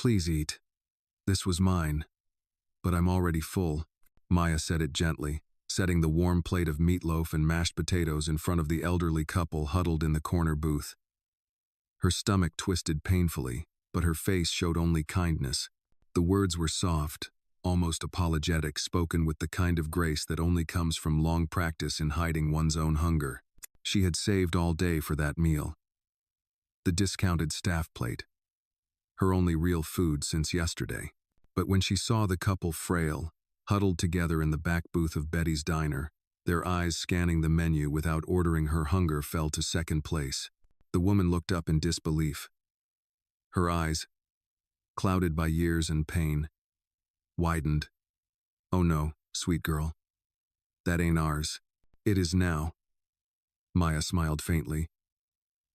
Please eat. This was mine. But I'm already full. Maya said it gently, setting the warm plate of meatloaf and mashed potatoes in front of the elderly couple huddled in the corner booth. Her stomach twisted painfully, but her face showed only kindness. The words were soft, almost apologetic, spoken with the kind of grace that only comes from long practice in hiding one's own hunger. She had saved all day for that meal. The discounted staff plate. Her only real food since yesterday. But when she saw the couple frail, huddled together in the back booth of Betty's diner, their eyes scanning the menu without ordering, her hunger fell to second place. The woman looked up in disbelief. Her eyes, clouded by years and pain, widened. Oh no, sweet girl. That ain't ours. It is now. Maya smiled faintly.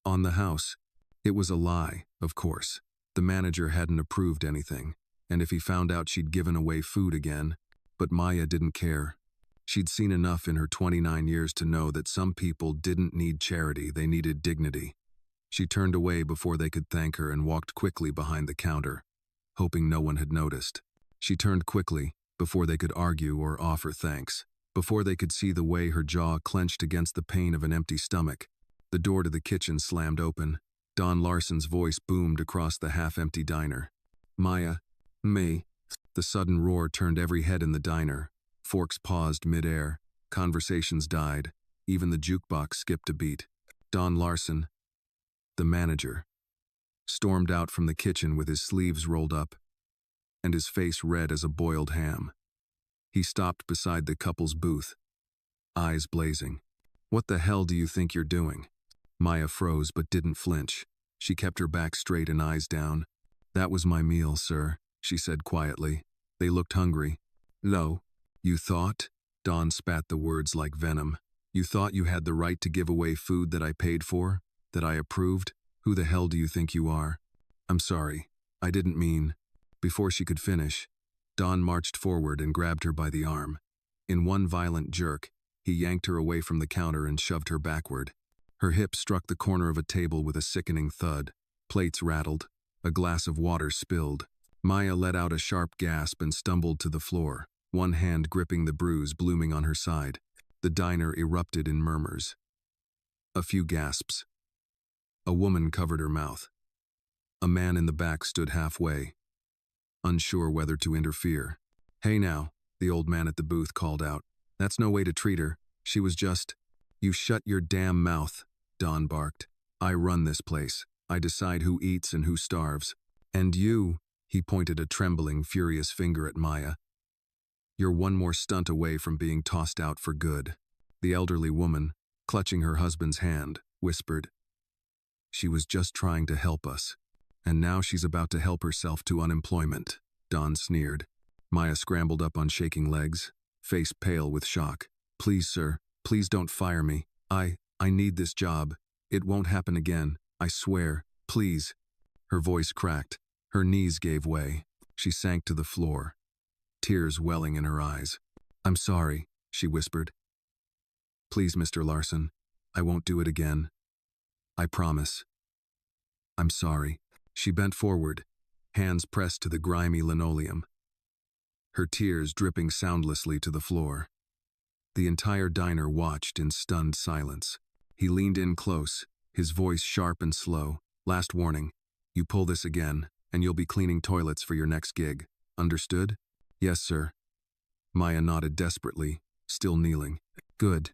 On the house. It was a lie, of course. The manager hadn't approved anything, and if he found out she'd given away food again, but Maya didn't care. She'd seen enough in her 29 years to know that some people didn't need charity, they needed dignity. She turned away before they could thank her and walked quickly behind the counter, hoping no one had noticed. She turned quickly, before they could argue or offer thanks, before they could see the way her jaw clenched against the pain of an empty stomach. The door to the kitchen slammed open. Don Larson's voice boomed across the half-empty diner. Maya, me. The sudden roar turned every head in the diner. Forks paused mid-air. Conversations died. Even the jukebox skipped a beat. Don Larson, the manager, stormed out from the kitchen with his sleeves rolled up and his face red as a boiled ham. He stopped beside the couple's booth, eyes blazing. What the hell do you think you're doing? Maya froze but didn't flinch. She kept her back straight and eyes down. That was my meal, sir, she said quietly. They looked hungry. No, you thought? Don spat the words like venom. You thought you had the right to give away food that I paid for? That I approved? Who the hell do you think you are? I'm sorry. I didn't mean. Before she could finish, Don marched forward and grabbed her by the arm. In one violent jerk, he yanked her away from the counter and shoved her backward. Her hip struck the corner of a table with a sickening thud. Plates rattled. A glass of water spilled. Maya let out a sharp gasp and stumbled to the floor, one hand gripping the bruise blooming on her side. The diner erupted in murmurs. A few gasps. A woman covered her mouth. A man in the back stood halfway, unsure whether to interfere. Hey now, the old man at the booth called out. That's no way to treat her. She was just… You shut your damn mouth, Don barked. I run this place. I decide who eats and who starves. And you, he pointed a trembling, furious finger at Maya. You're one more stunt away from being tossed out for good. The elderly woman, clutching her husband's hand, whispered. She was just trying to help us. And now she's about to help herself to unemployment, Don sneered. Maya scrambled up on shaking legs, face pale with shock. Please, sir, please don't fire me. I need this job. It won't happen again. I swear. Please. Her voice cracked. Her knees gave way. She sank to the floor, tears welling in her eyes. I'm sorry, she whispered. Please, Mr. Larson, I won't do it again. I promise. I'm sorry. She bent forward, hands pressed to the grimy linoleum, her tears dripping soundlessly to the floor. The entire diner watched in stunned silence. He leaned in close, his voice sharp and slow. Last warning. You pull this again, and you'll be cleaning toilets for your next gig. Understood? Yes, sir. Maya nodded desperately, still kneeling. Good.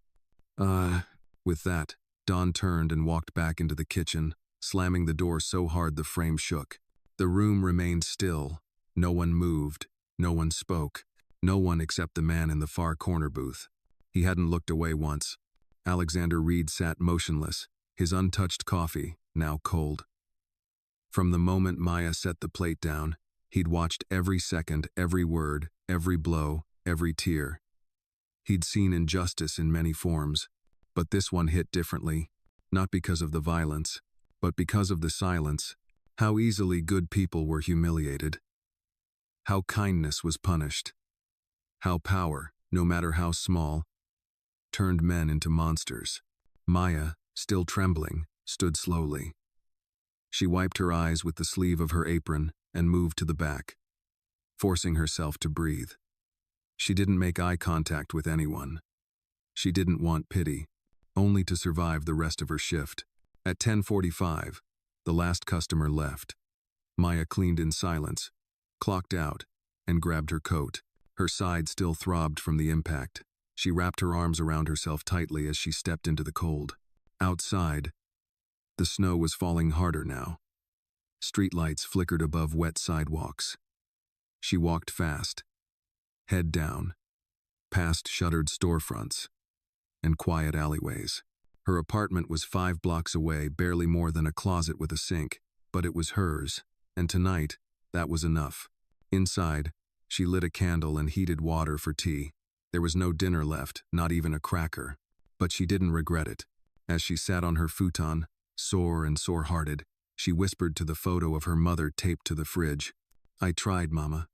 With that, Don turned and walked back into the kitchen, slamming the door so hard the frame shook. The room remained still. No one moved. No one spoke. No one except the man in the far corner booth. He hadn't looked away once. Alexander Reed sat motionless, his untouched coffee, now cold. From the moment Maya set the plate down, he'd watched every second, every word, every blow, every tear. He'd seen injustice in many forms, but this one hit differently, not because of the violence, but because of the silence. How easily good people were humiliated. How kindness was punished. How power, no matter how small, turned men into monsters. Maya, still trembling, stood slowly. She wiped her eyes with the sleeve of her apron and moved to the back, forcing herself to breathe. She didn't make eye contact with anyone. She didn't want pity, only to survive the rest of her shift. At 10:45, the last customer left. Maya cleaned in silence, clocked out, and grabbed her coat. Her side still throbbed from the impact. She wrapped her arms around herself tightly as she stepped into the cold. Outside, the snow was falling harder now. Streetlights flickered above wet sidewalks. She walked fast, head down, past shuttered storefronts and quiet alleyways. Her apartment was 5 blocks away, barely more than a closet with a sink, but it was hers, and tonight, that was enough. Inside, she lit a candle and heated water for tea. There was no dinner left, not even a cracker, but she didn't regret it. As she sat on her futon, sore and sore-hearted, she whispered to the photo of her mother taped to the fridge. "I tried, Mama.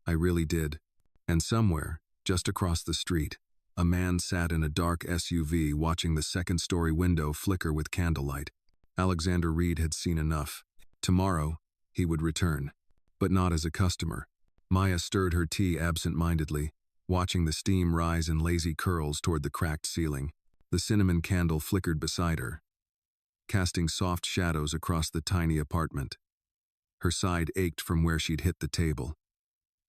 I really did." And somewhere, just across the street, a man sat in a dark SUV watching the second-story window flicker with candlelight. Alexander Reed had seen enough. Tomorrow, he would return, but not as a customer. Maya stirred her tea absent-mindedly, watching the steam rise in lazy curls toward the cracked ceiling. The cinnamon candle flickered beside her, casting soft shadows across the tiny apartment. Her side ached from where she'd hit the table.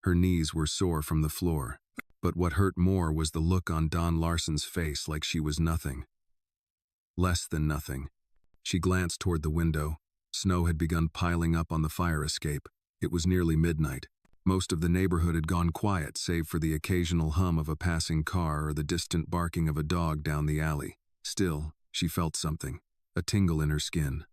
Her knees were sore from the floor. But what hurt more was the look on Don Larson's face, like she was nothing. Less than nothing. She glanced toward the window. Snow had begun piling up on the fire escape. It was nearly midnight. Most of the neighborhood had gone quiet, save for the occasional hum of a passing car or the distant barking of a dog down the alley. Still, she felt something, a tingle in her skin.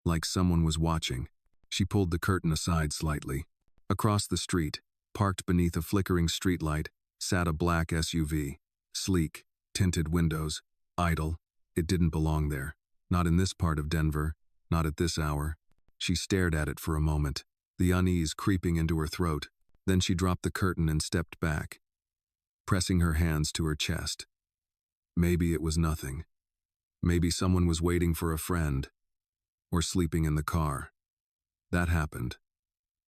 Like someone was watching. She pulled the curtain aside slightly. Across the street, parked beneath a flickering streetlight, sat a black SUV. Sleek, tinted windows, idle. It didn't belong there. Not in this part of Denver, not at this hour. She stared at it for a moment, the unease creeping into her throat. Then she dropped the curtain and stepped back, pressing her hands to her chest. Maybe it was nothing. Maybe someone was waiting for a friend, or sleeping in the car. That happened,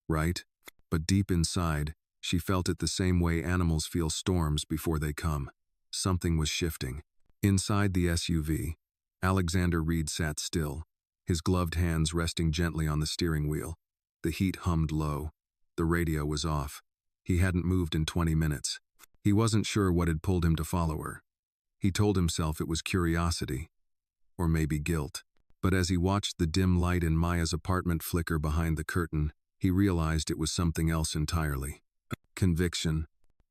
right? But deep inside, she felt it the same way animals feel storms before they come. Something was shifting. Inside the SUV, Alexander Reed sat still, his gloved hands resting gently on the steering wheel. The heat hummed low. The radio was off. He hadn't moved in 20 minutes. He wasn't sure what had pulled him to follow her. He told himself it was curiosity, or maybe guilt. But as he watched the dim light in Maya's apartment flicker behind the curtain, he realized it was something else entirely. Conviction.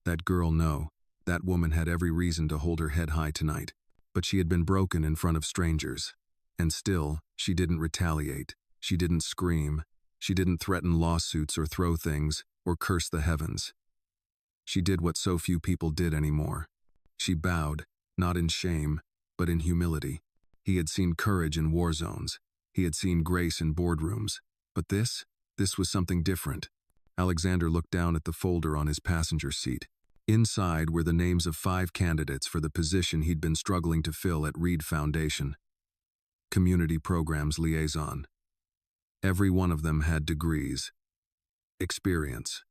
That girl, no. That woman had every reason to hold her head high tonight. But she had been broken in front of strangers. And still, she didn't retaliate. She didn't scream. She didn't threaten lawsuits or throw things, or curse the heavens. She did what so few people did anymore. She bowed, not in shame, but in humility. He had seen courage in war zones. He had seen grace in boardrooms. But this was something different. Alexander looked down at the folder on his passenger seat. Inside were the names of 5 candidates for the position he'd been struggling to fill at Reed Foundation. Community Programs Liaison. Every one of them had degrees, experience,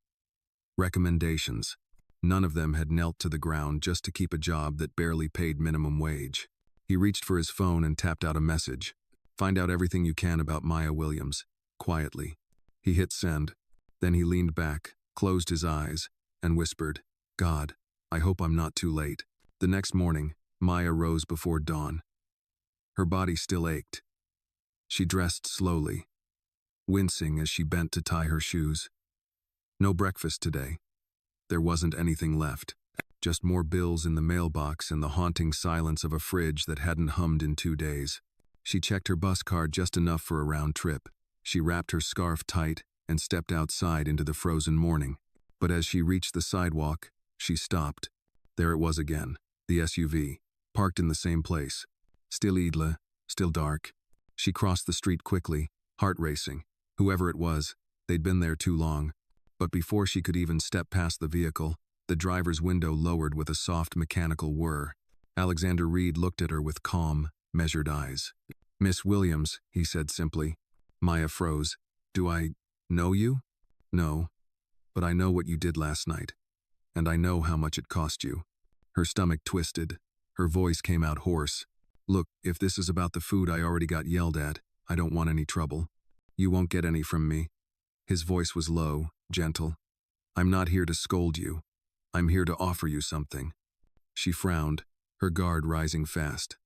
recommendations. None of them had knelt to the ground just to keep a job that barely paid minimum wage. He reached for his phone and tapped out a message. "Find out everything you can about Maya Williams," quietly. He hit send. Then he leaned back, closed his eyes, and whispered, "God, I hope I'm not too late." The next morning, Maya rose before dawn. Her body still ached. She dressed slowly, wincing as she bent to tie her shoes. No breakfast today. There wasn't anything left. Just more bills in the mailbox and the haunting silence of a fridge that hadn't hummed in 2 days. She checked her bus card just enough for a round trip. She wrapped her scarf tight and stepped outside into the frozen morning. But as she reached the sidewalk, she stopped. There it was again, the SUV, parked in the same place. Still idle, still dark. She crossed the street quickly, heart racing. Whoever it was, they'd been there too long. But before she could even step past the vehicle, the driver's window lowered with a soft mechanical whir. Alexander Reed looked at her with calm, measured eyes. "Miss Williams," he said simply. Maya froze. "Do I know you?" No, but I know what you did last night, and I know how much it cost you. Her stomach twisted. Her voice came out hoarse. Look, if this is about the food I already got yelled at, I don't want any trouble. You won't get any from me. His voice was low, gentle. I'm not here to scold you. I'm here to offer you something. She frowned, her guard rising fast.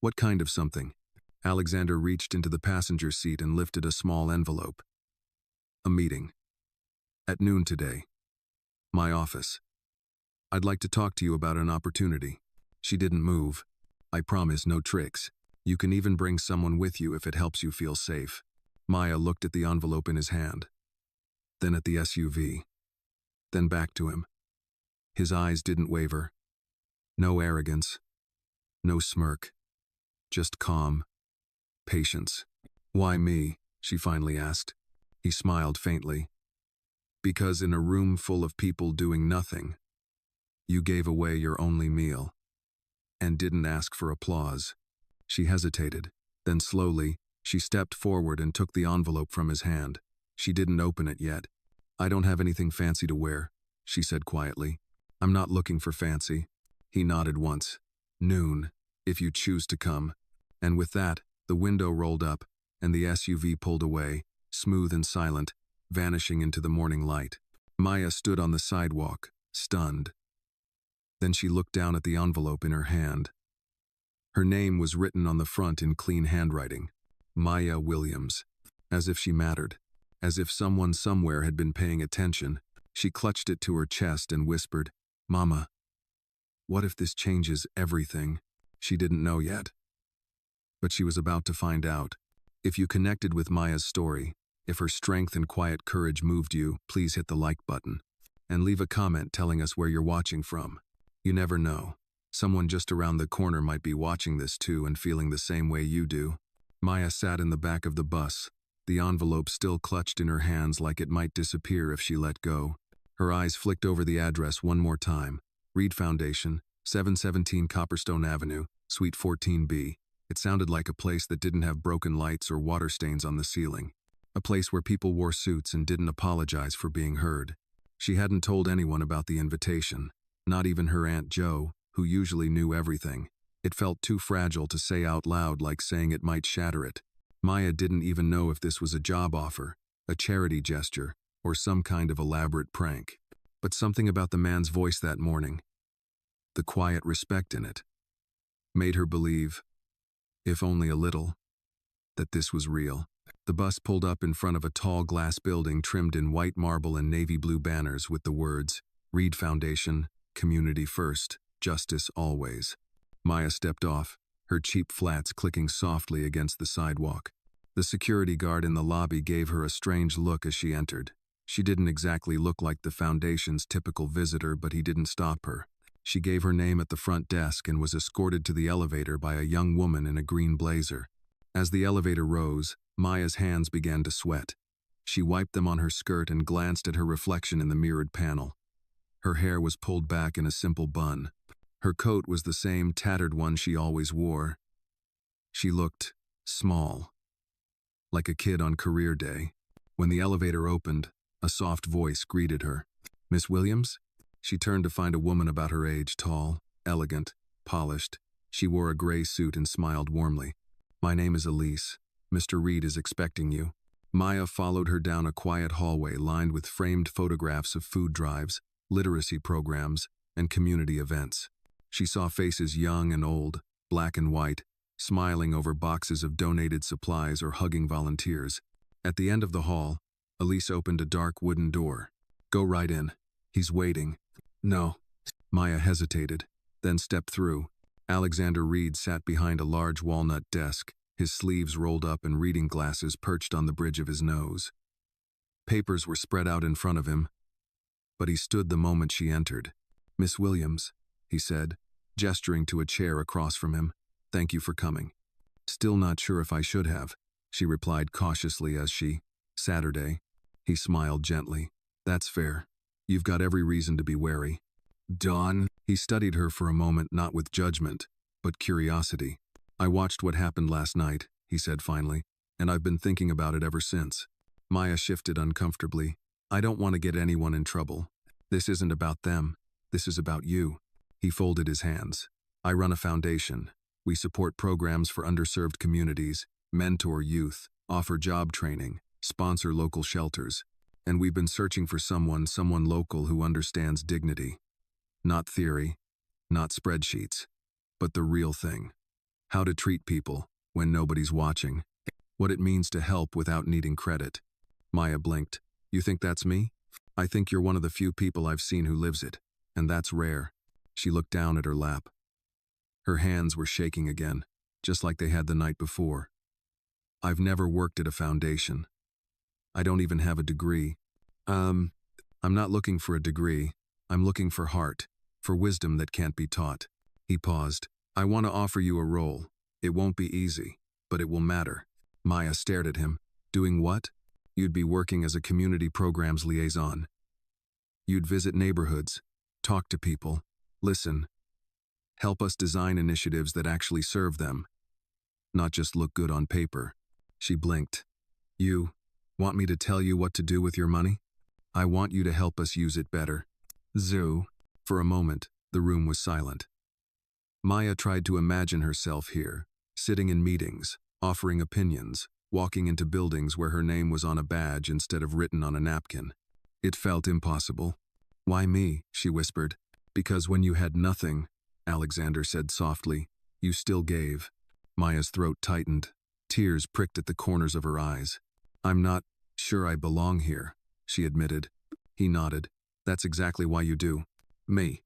What kind of something? Alexander reached into the passenger seat and lifted a small envelope. A meeting. At noon today. My office. I'd like to talk to you about an opportunity. She didn't move. I promise, no tricks. You can even bring someone with you if it helps you feel safe. Maya looked at the envelope in his hand, then at the SUV, then back to him. His eyes didn't waver. No arrogance, no smirk, just calm, patience. Why me? She finally asked. He smiled faintly. Because in a room full of people doing nothing, you gave away your only meal, and didn't ask for applause. She hesitated, then slowly, she stepped forward and took the envelope from his hand. She didn't open it yet. I don't have anything fancy to wear, she said quietly. I'm not looking for fancy. He nodded once. Noon, if you choose to come. And with that, the window rolled up, and the SUV pulled away, smooth and silent, vanishing into the morning light. Maya stood on the sidewalk, stunned. Then she looked down at the envelope in her hand. Her name was written on the front in clean handwriting. Maya Williams. As if she mattered. As if someone somewhere had been paying attention. She clutched it to her chest and whispered, Mama, what if this changes everything? She didn't know yet. But she was about to find out. If you connected with Maya's story, if her strength and quiet courage moved you, please hit the like button. And leave a comment telling us where you're watching from. You never know. Someone just around the corner might be watching this too and feeling the same way you do. Maya sat in the back of the bus, the envelope still clutched in her hands like it might disappear if she let go. Her eyes flicked over the address one more time. Reed Foundation, 717 Copperstone Avenue, Suite 14B. It sounded like a place that didn't have broken lights or water stains on the ceiling. A place where people wore suits and didn't apologize for being heard. She hadn't told anyone about the invitation, not even her Aunt Jo, who usually knew everything. It felt too fragile to say out loud, like saying it might shatter it. Maya didn't even know if this was a job offer, a charity gesture, or some kind of elaborate prank. But something about the man's voice that morning, the quiet respect in it, made her believe, if only a little, that this was real. The bus pulled up in front of a tall glass building trimmed in white marble and navy blue banners with the words, Reed Foundation, Community First, Justice Always. Maya stepped off, her cheap flats clicking softly against the sidewalk. The security guard in the lobby gave her a strange look as she entered. She didn't exactly look like the foundation's typical visitor, but he didn't stop her. She gave her name at the front desk and was escorted to the elevator by a young woman in a green blazer. As the elevator rose, Maya's hands began to sweat. She wiped them on her skirt and glanced at her reflection in the mirrored panel. Her hair was pulled back in a simple bun. Her coat was the same tattered one she always wore. She looked small, like a kid on career day. When the elevator opened, a soft voice greeted her. Miss Williams? She turned to find a woman about her age, tall, elegant, polished. She wore a gray suit and smiled warmly. My name is Elise. Mr. Reed is expecting you. Maya followed her down a quiet hallway lined with framed photographs of food drives, literacy programs, and community events. She saw faces young and old, black and white, smiling over boxes of donated supplies or hugging volunteers. At the end of the hall, Elise opened a dark wooden door. Go right in. He's waiting. No. Maya hesitated, then stepped through. Alexander Reed sat behind a large walnut desk, his sleeves rolled up and reading glasses perched on the bridge of his nose. Papers were spread out in front of him, but he stood the moment she entered. Miss Williams, he said, gesturing to a chair across from him. Thank you for coming. Still not sure if I should have, she replied cautiously as she, Saturday. He smiled gently. That's fair. You've got every reason to be wary. Dawn, he studied her for a moment, not with judgment, but curiosity. I watched what happened last night, he said finally, and I've been thinking about it ever since. Maya shifted uncomfortably. I don't want to get anyone in trouble. This isn't about them. This is about you. He folded his hands. I run a foundation. We support programs for underserved communities, mentor youth, offer job training, sponsor local shelters. And we've been searching for someone local who understands dignity. Not theory, not spreadsheets, but the real thing. How to treat people when nobody's watching. What it means to help without needing credit. Maya blinked. You think that's me? I think you're one of the few people I've seen who lives it, and that's rare. She looked down at her lap. Her hands were shaking again, just like they had the night before. I've never worked at a foundation. I don't even have a degree. I'm not looking for a degree. I'm looking for heart, for wisdom that can't be taught. He paused. I want to offer you a role. It won't be easy, but it will matter. Maya stared at him. Doing what? You'd be working as a community programs liaison. You'd visit neighborhoods, talk to people, listen. Help us design initiatives that actually serve them, not just look good on paper. She blinked. You want me to tell you what to do with your money? I want you to help us use it better. Zoo. For a moment, the room was silent. Maya tried to imagine herself here, sitting in meetings, offering opinions, walking into buildings where her name was on a badge instead of written on a napkin. It felt impossible. Why me? She whispered. Because when you had nothing, Alexander said softly, you still gave. Maya's throat tightened. Tears pricked at the corners of her eyes. I'm not sure I belong here, she admitted. He nodded. That's exactly why you do. Me.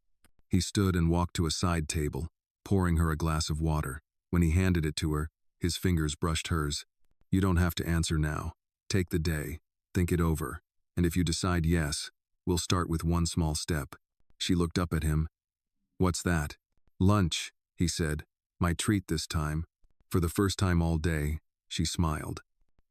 He stood and walked to a side table, pouring her a glass of water. When he handed it to her, his fingers brushed hers. You don't have to answer now. Take the day. Think it over. And if you decide yes, we'll start with one small step. She looked up at him. What's that? Lunch, he said. My treat this time. For the first time all day, she smiled.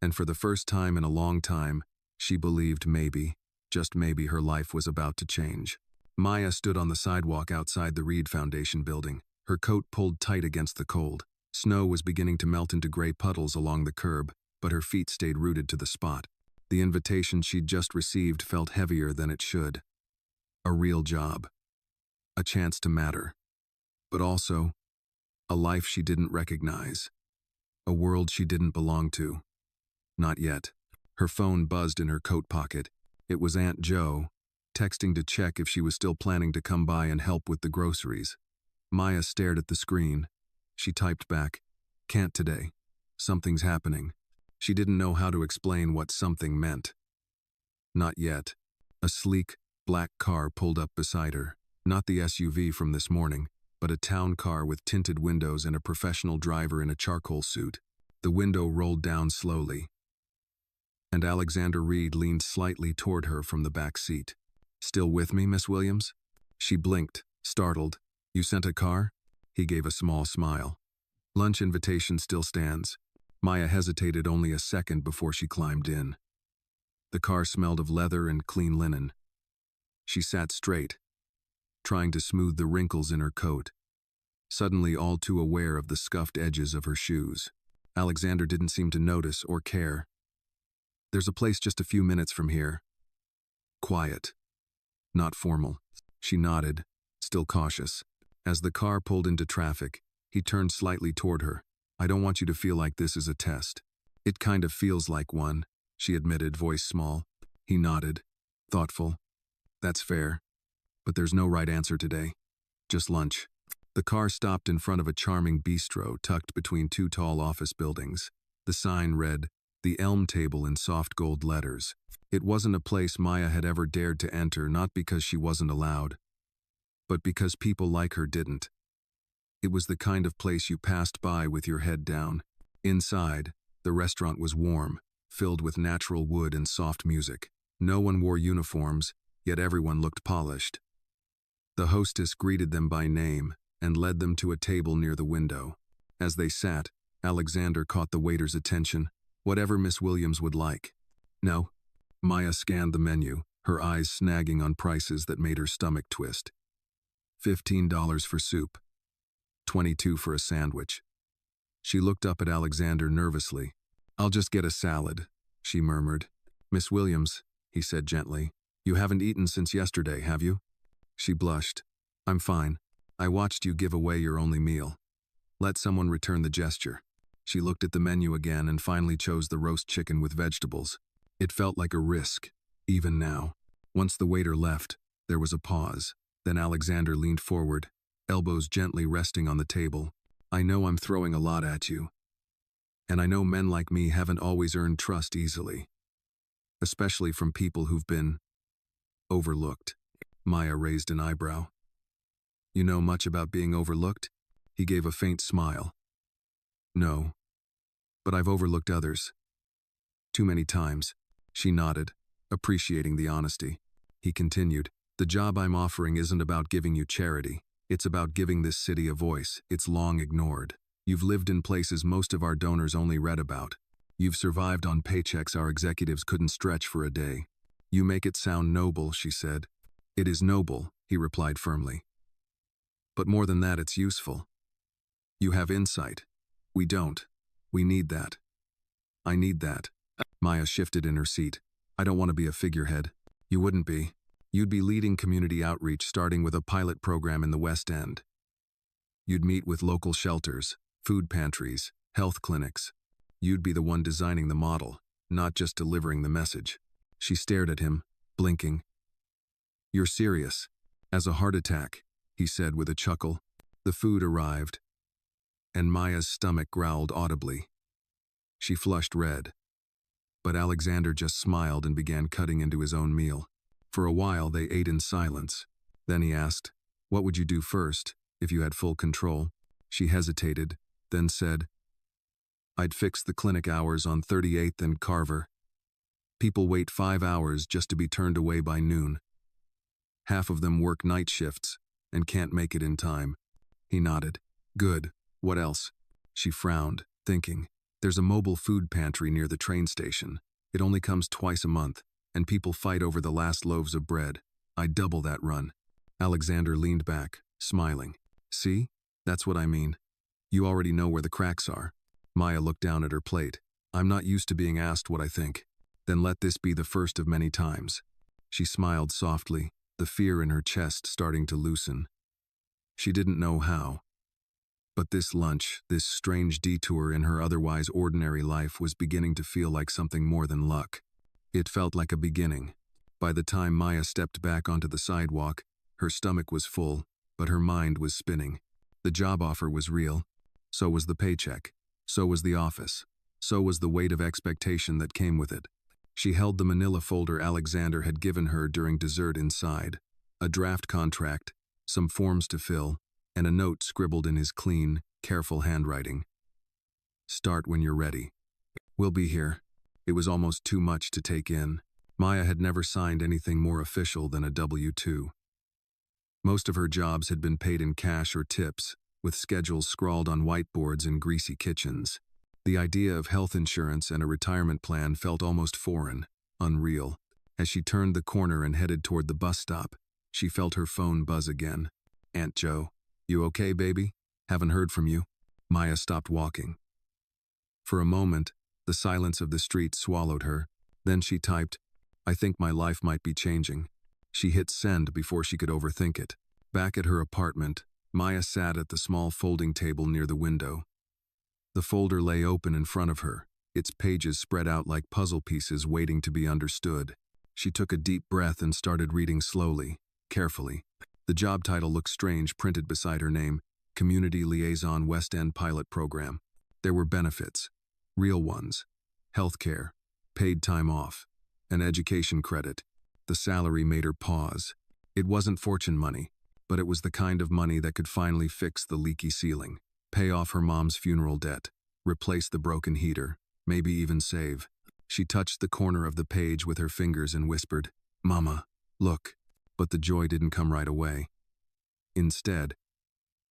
And for the first time in a long time, she believed maybe, just maybe her life was about to change. Maya stood on the sidewalk outside the Reed Foundation building, her coat pulled tight against the cold. Snow was beginning to melt into gray puddles along the curb, but her feet stayed rooted to the spot. The invitation she'd just received felt heavier than it should. A real job. A chance to matter. But also, a life she didn't recognize. A world she didn't belong to. Not yet. Her phone buzzed in her coat pocket. It was Aunt Jo, texting to check if she was still planning to come by and help with the groceries. Maya stared at the screen. She typed back, can't today. Something's happening. She didn't know how to explain what something meant. Not yet. A sleek, black car pulled up beside her. Not the SUV from this morning, but a town car with tinted windows and a professional driver in a charcoal suit. The window rolled down slowly, and Alexander Reed leaned slightly toward her from the back seat. Still with me, Miss Williams? She blinked, startled. You sent a car? He gave a small smile. Lunch invitation still stands. Maya hesitated only a second before she climbed in. The car smelled of leather and clean linen. She sat straight, trying to smooth the wrinkles in her coat, suddenly all too aware of the scuffed edges of her shoes. Alexander didn't seem to notice or care. There's a place just a few minutes from here. Quiet. Not formal. She nodded, still cautious. As the car pulled into traffic, he turned slightly toward her. I don't want you to feel like this is a test. It kind of feels like one, she admitted, voice small. He nodded, thoughtful. That's fair. But there's no right answer today. Just lunch. The car stopped in front of a charming bistro tucked between two tall office buildings. The sign read, The Elm Table in soft gold letters. It wasn't a place Maya had ever dared to enter, not because she wasn't allowed, but because people like her didn't. It was the kind of place you passed by with your head down. Inside, the restaurant was warm, filled with natural wood and soft music. No one wore uniforms, yet everyone looked polished. The hostess greeted them by name and led them to a table near the window. As they sat, Alexander caught the waiter's attention. Whatever Miss Williams would like. No. Maya scanned the menu, her eyes snagging on prices that made her stomach twist. $15 for soup. $22 for a sandwich. She looked up at Alexander nervously. I'll just get a salad, she murmured. Miss Williams, he said gently. You haven't eaten since yesterday, have you? She blushed. I'm fine. I watched you give away your only meal. Let someone return the gesture. She looked at the menu again and finally chose the roast chicken with vegetables. It felt like a risk, even now. Once the waiter left, there was a pause. Then Alexander leaned forward, elbows gently resting on the table. I know I'm throwing a lot at you. And I know men like me haven't always earned trust easily. Especially from people who've been overlooked. Maya raised an eyebrow. You know much about being overlooked? He gave a faint smile. No. But I've overlooked others. Too many times. She nodded, appreciating the honesty. He continued, the job I'm offering isn't about giving you charity. It's about giving this city a voice it's long ignored. You've lived in places most of our donors only read about. You've survived on paychecks our executives couldn't stretch for a day. You make it sound noble, she said. It is noble, he replied firmly. But more than that, it's useful. You have insight. We don't. We need that. I need that. Maya shifted in her seat. I don't want to be a figurehead. You wouldn't be. You'd be leading community outreach, starting with a pilot program in the West End. You'd meet with local shelters, food pantries, health clinics. You'd be the one designing the model, not just delivering the message. She stared at him, blinking. You're serious. As a heart attack, he said with a chuckle. The food arrived, and Maya's stomach growled audibly. She flushed red. But Alexander just smiled and began cutting into his own meal. For a while, they ate in silence. Then he asked, what would you do first, if you had full control? She hesitated, then said, I'd fix the clinic hours on 38th and Carver. People wait 5 hours just to be turned away by noon. Half of them work night shifts and can't make it in time. He nodded. Good. What else? She frowned, thinking. There's a mobile food pantry near the train station. It only comes twice a month, and people fight over the last loaves of bread. I'd double that run. Alexander leaned back, smiling. See? That's what I mean. You already know where the cracks are. Maya looked down at her plate. I'm not used to being asked what I think. Then let this be the first of many times. She smiled softly, the fear in her chest starting to loosen. She didn't know how. But this lunch, this strange detour in her otherwise ordinary life was beginning to feel like something more than luck. It felt like a beginning. By the time Maya stepped back onto the sidewalk, her stomach was full, but her mind was spinning. The job offer was real. So was the paycheck. So was the office. So was the weight of expectation that came with it. She held the manila folder Alexander had given her during dessert inside. A draft contract, some forms to fill, and a note scribbled in his clean, careful handwriting. Start when you're ready. We'll be here. It was almost too much to take in. Maya had never signed anything more official than a W-2. Most of her jobs had been paid in cash or tips, with schedules scrawled on whiteboards in greasy kitchens. The idea of health insurance and a retirement plan felt almost foreign, unreal. As she turned the corner and headed toward the bus stop, she felt her phone buzz again. Aunt Jo. You okay, baby? Haven't heard from you. Maya stopped walking. For a moment, the silence of the street swallowed her. Then she typed, I think my life might be changing. She hit send before she could overthink it. Back at her apartment, Maya sat at the small folding table near the window. The folder lay open in front of her, its pages spread out like puzzle pieces waiting to be understood. She took a deep breath and started reading slowly, carefully. The job title looked strange printed beside her name, Community Liaison West End Pilot Program. There were benefits, real ones, healthcare, paid time off, an education credit. The salary made her pause. It wasn't fortune money, but it was the kind of money that could finally fix the leaky ceiling, pay off her mom's funeral debt, replace the broken heater, maybe even save. She touched the corner of the page with her fingers and whispered, Mama, look. But the joy didn't come right away. Instead,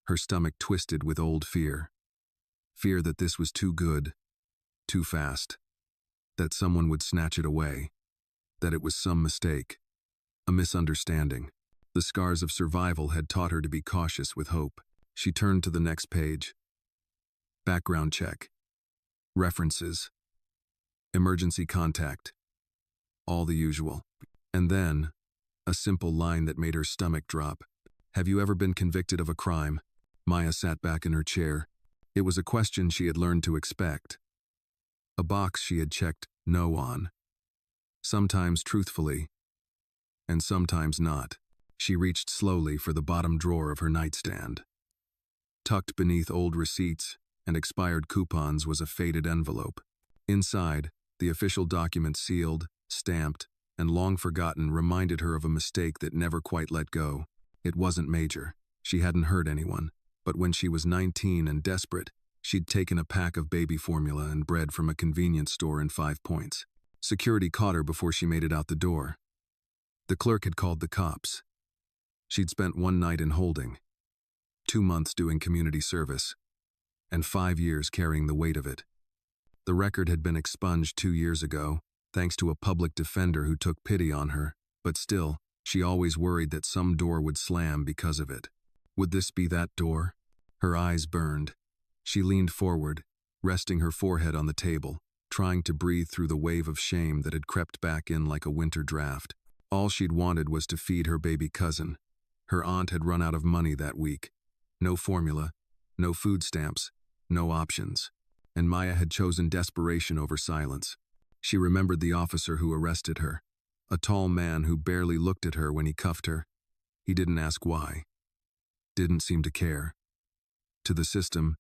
her stomach twisted with old fear. Fear that this was too good, too fast, that someone would snatch it away, that it was some mistake, a misunderstanding. The scars of survival had taught her to be cautious with hope. She turned to the next page. Background check. References. Emergency contact. all the usual. And then, a simple line that made her stomach drop. "Have you ever been convicted of a crime?" Maya sat back in her chair. It was a question she had learned to expect. A box she had checked no on. Sometimes truthfully, and sometimes not. She reached slowly for the bottom drawer of her nightstand. Tucked beneath old receipts and expired coupons was a faded envelope. Inside, the official document sealed, stamped, and long forgotten reminded her of a mistake that never quite let go. It wasn't major. She hadn't hurt anyone. But when she was 19 and desperate, she'd taken a pack of baby formula and bread from a convenience store in 5 Points. Security caught her before she made it out the door. The clerk had called the cops. She'd spent 1 night in holding, 2 months doing community service, and 5 years carrying the weight of it. The record had been expunged 2 years ago, thanks to a public defender who took pity on her, but still, she always worried that some door would slam because of it. Would this be that door? Her eyes burned. She leaned forward, resting her forehead on the table, trying to breathe through the wave of shame that had crept back in like a winter draft. All she'd wanted was to feed her baby cousin. Her aunt had run out of money that week. No formula, no food stamps, no options. And Maya had chosen desperation over silence. She remembered the officer who arrested her, a tall man who barely looked at her when he cuffed her. He didn't ask why. Didn't seem to care. To the system,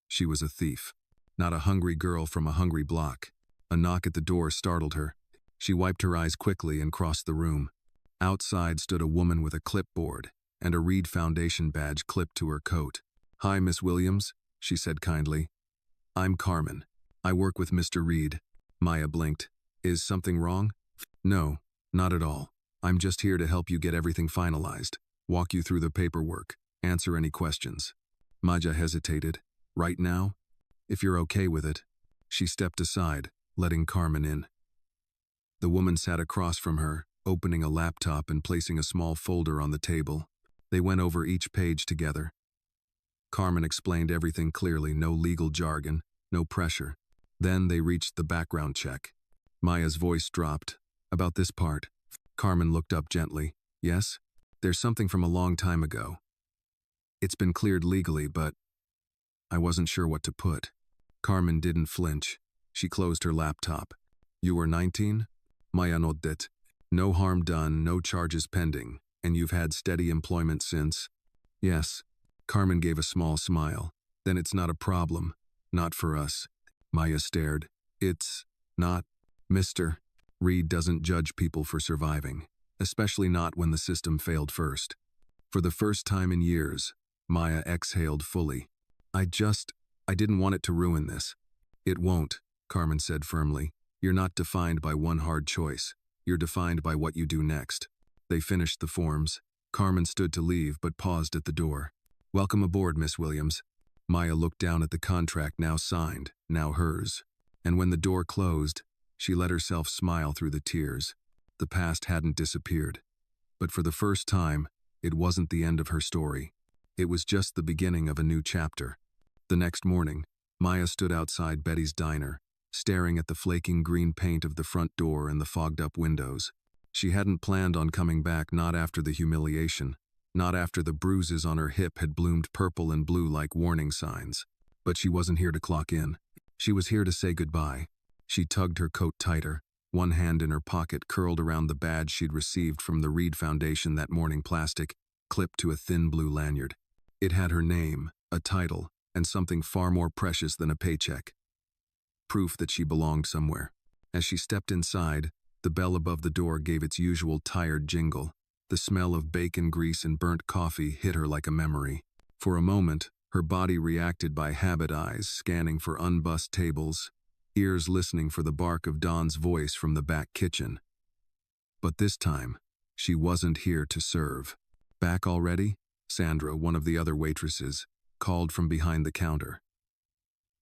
she was a thief, not a hungry girl from a hungry block. A knock at the door startled her. She wiped her eyes quickly and crossed the room. Outside stood a woman with a clipboard and a Reed Foundation badge clipped to her coat. "Hi, Miss Williams," she said kindly. "I'm Carmen. I work with Mr. Reed." Maya blinked. "Is something wrong?" "No, not at all. I'm just here to help you get everything finalized, walk you through the paperwork, answer any questions." Maya hesitated. "Right now? If you're okay with it." She stepped aside, letting Carmen in. The woman sat across from her, opening a laptop and placing a small folder on the table. They went over each page together. Carmen explained everything clearly, no legal jargon, no pressure. Then they reached the background check. Maya's voice dropped. "About this part." Carmen looked up gently. "Yes? There's something from a long time ago. It's been cleared legally, but I wasn't sure what to put." Carmen didn't flinch. She closed her laptop. "You were 19? Maya nodded. "No harm done, no charges pending, and you've had steady employment since?" "Yes." Carmen gave a small smile. "Then it's not a problem. Not for us." Maya stared. "It's not, Mr. Reed doesn't judge people for surviving, especially not when the system failed first." For the first time in years, Maya exhaled fully. I didn't want it to ruin this." "It won't," Carmen said firmly. "You're not defined by one hard choice. You're defined by what you do next." They finished the forms. Carmen stood to leave but paused at the door. "Welcome aboard, Miss Williams." Maya looked down at the contract, now signed, now hers. And when the door closed, she let herself smile through the tears. The past hadn't disappeared. But for the first time, it wasn't the end of her story. It was just the beginning of a new chapter. The next morning, Maya stood outside Betty's diner, staring at the flaking green paint of the front door and the fogged-up windows. She hadn't planned on coming back, not after the humiliation, not after the bruises on her hip had bloomed purple and blue like warning signs. But she wasn't here to clock in. She was here to say goodbye. She tugged her coat tighter, one hand in her pocket curled around the badge she'd received from the Reed Foundation that morning, plastic, clipped to a thin blue lanyard. It had her name, a title, and something far more precious than a paycheck. Proof that she belonged somewhere. As she stepped inside, the bell above the door gave its usual tired jingle. The smell of bacon grease and burnt coffee hit her like a memory. For a moment, her body reacted by habit, eyes scanning for unbussed tables, ears listening for the bark of Don's voice from the back kitchen. But this time, she wasn't here to serve. "Back already?" Sandra, one of the other waitresses, called from behind the counter.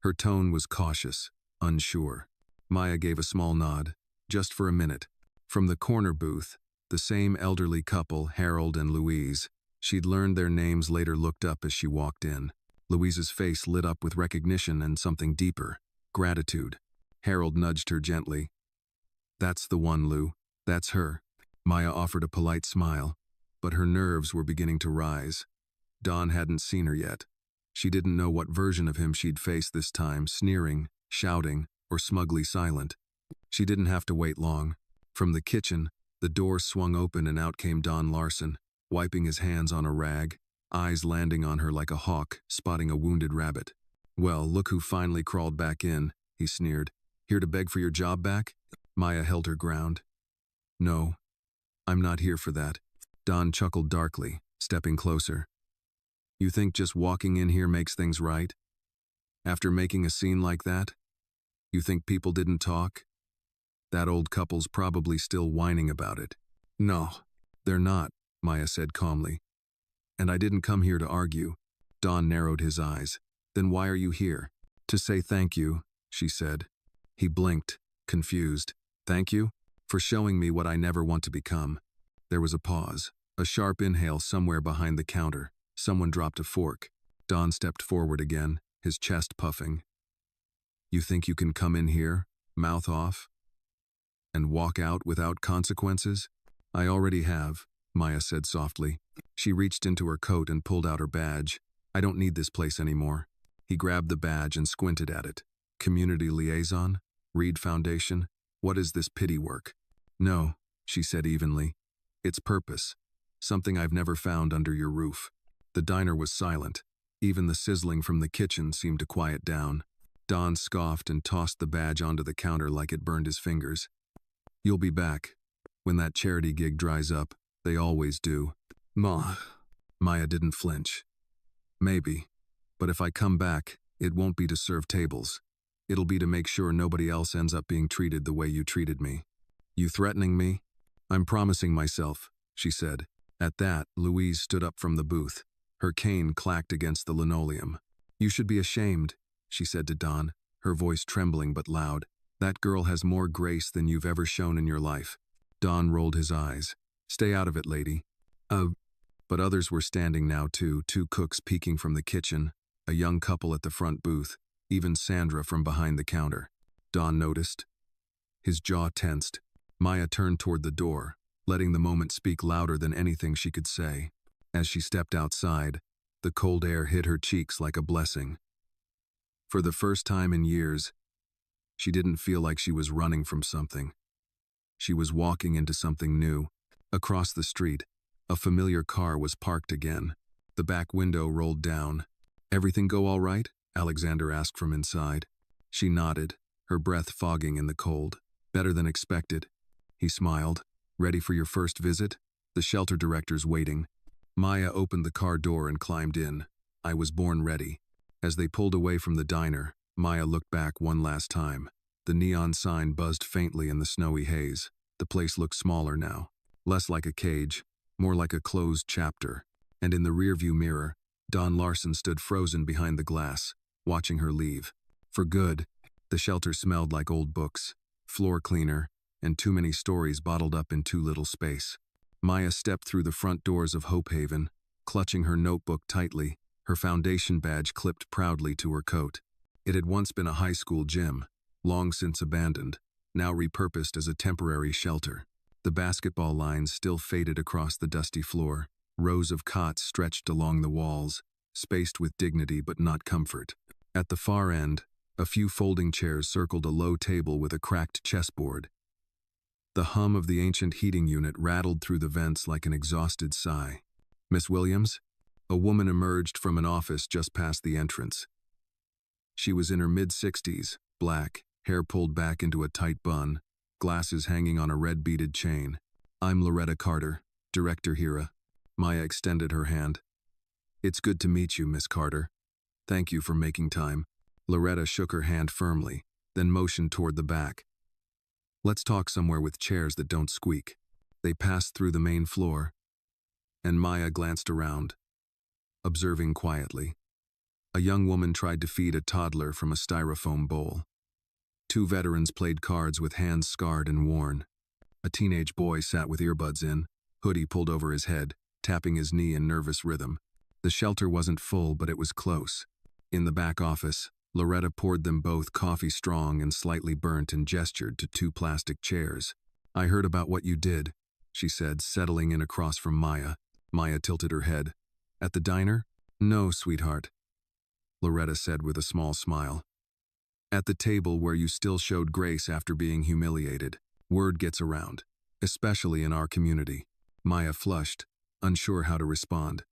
Her tone was cautious, unsure. Maya gave a small nod. "Just for a minute." From the corner booth, the same elderly couple, Harold and Louise. She'd learned their names later, looked up as she walked in. Louise's face lit up with recognition and something deeper, gratitude. Harold nudged her gently. That's the one, Lou. That's her. Maya offered a polite smile, but her nerves were beginning to rise. Dawn hadn't seen her yet. She didn't know what version of him she'd face this time, sneering, shouting, or smugly silent. She didn't have to wait long. From the kitchen, the door swung open and out came Don Larson, wiping his hands on a rag, eyes landing on her like a hawk spotting a wounded rabbit. "Well, look who finally crawled back in," he sneered. "Here to beg for your job back?" Maya held her ground. "No, I'm not here for that." Don chuckled darkly, stepping closer. "You think just walking in here makes things right? After making a scene like that? You think people didn't talk? That old couple's probably still whining about it." "No, they're not," Maya said calmly. "And I didn't come here to argue." Don narrowed his eyes. "Then why are you here?" "To say thank you," she said. He blinked, confused. "Thank you? For showing me what I never want to become." There was a pause, a sharp inhale somewhere behind the counter. Someone dropped a fork. Don stepped forward again, his chest puffing. "You think you can come in here, mouth off, and walk out without consequences?" "I already have," Maya said softly. She reached into her coat and pulled out her badge. "I don't need this place anymore." He grabbed the badge and squinted at it. "Community liaison? Reed Foundation? What is this pity work?" "No," she said evenly. "It's purpose. Something I've never found under your roof." The diner was silent. Even the sizzling from the kitchen seemed to quiet down. Don scoffed and tossed the badge onto the counter like it burned his fingers. "You'll be back. When that charity gig dries up, they always do." Maya didn't flinch. "Maybe. But if I come back, it won't be to serve tables. It'll be to make sure nobody else ends up being treated the way you treated me." "You threatening me?" "I'm promising myself," she said. At that, Louise stood up from the booth. Her cane clacked against the linoleum. "You should be ashamed," she said to Don, her voice trembling but loud. "That girl has more grace than you've ever shown in your life." Don rolled his eyes. "Stay out of it, lady." But others were standing now too, two cooks peeking from the kitchen, a young couple at the front booth, even Sandra from behind the counter. Don noticed. His jaw tensed. Maya turned toward the door, letting the moment speak louder than anything she could say. As she stepped outside, the cold air hit her cheeks like a blessing. For the first time in years, she didn't feel like she was running from something. She was walking into something new. Across the street, a familiar car was parked again. The back window rolled down. "Everything go all right?" Alexander asked from inside. She nodded, her breath fogging in the cold. "Better than expected." He smiled. "Ready for your first visit? The shelter director's waiting." Maya opened the car door and climbed in. "I was born ready." As they pulled away from the diner, Maya looked back one last time. The neon sign buzzed faintly in the snowy haze. The place looked smaller now, less like a cage, more like a closed chapter. And in the rearview mirror, Don Larson stood frozen behind the glass, watching her leave. For good. The shelter smelled like old books, floor cleaner, and too many stories bottled up in too little space. Maya stepped through the front doors of Hope Haven, clutching her notebook tightly, her foundation badge clipped proudly to her coat. It had once been a high school gym, long since abandoned, now repurposed as a temporary shelter. The basketball lines still faded across the dusty floor. Rows of cots stretched along the walls, spaced with dignity but not comfort. At the far end, a few folding chairs circled a low table with a cracked chessboard. The hum of the ancient heating unit rattled through the vents like an exhausted sigh. "Miss Williams?" A woman emerged from an office just past the entrance. She was in her mid-60s, black, hair pulled back into a tight bun, glasses hanging on a red beaded chain. "I'm Loretta Carter, Director Hira." Maya extended her hand. "It's good to meet you, Miss Carter. Thank you for making time." Loretta shook her hand firmly, then motioned toward the back. "Let's talk somewhere with chairs that don't squeak." They passed through the main floor, and Maya glanced around, observing quietly. A young woman tried to feed a toddler from a styrofoam bowl. Two veterans played cards with hands scarred and worn. A teenage boy sat with earbuds in, hoodie pulled over his head, tapping his knee in nervous rhythm. The shelter wasn't full, but it was close. In the back office, Loretta poured them both coffee strong and slightly burnt and gestured to two plastic chairs. I heard about what you did, she said, settling in across from Maya. Maya tilted her head. At the diner? No, sweetheart, Loretta said with a small smile. At the table where you still showed grace after being humiliated. Word gets around, especially in our community. Maya flushed, unsure how to respond.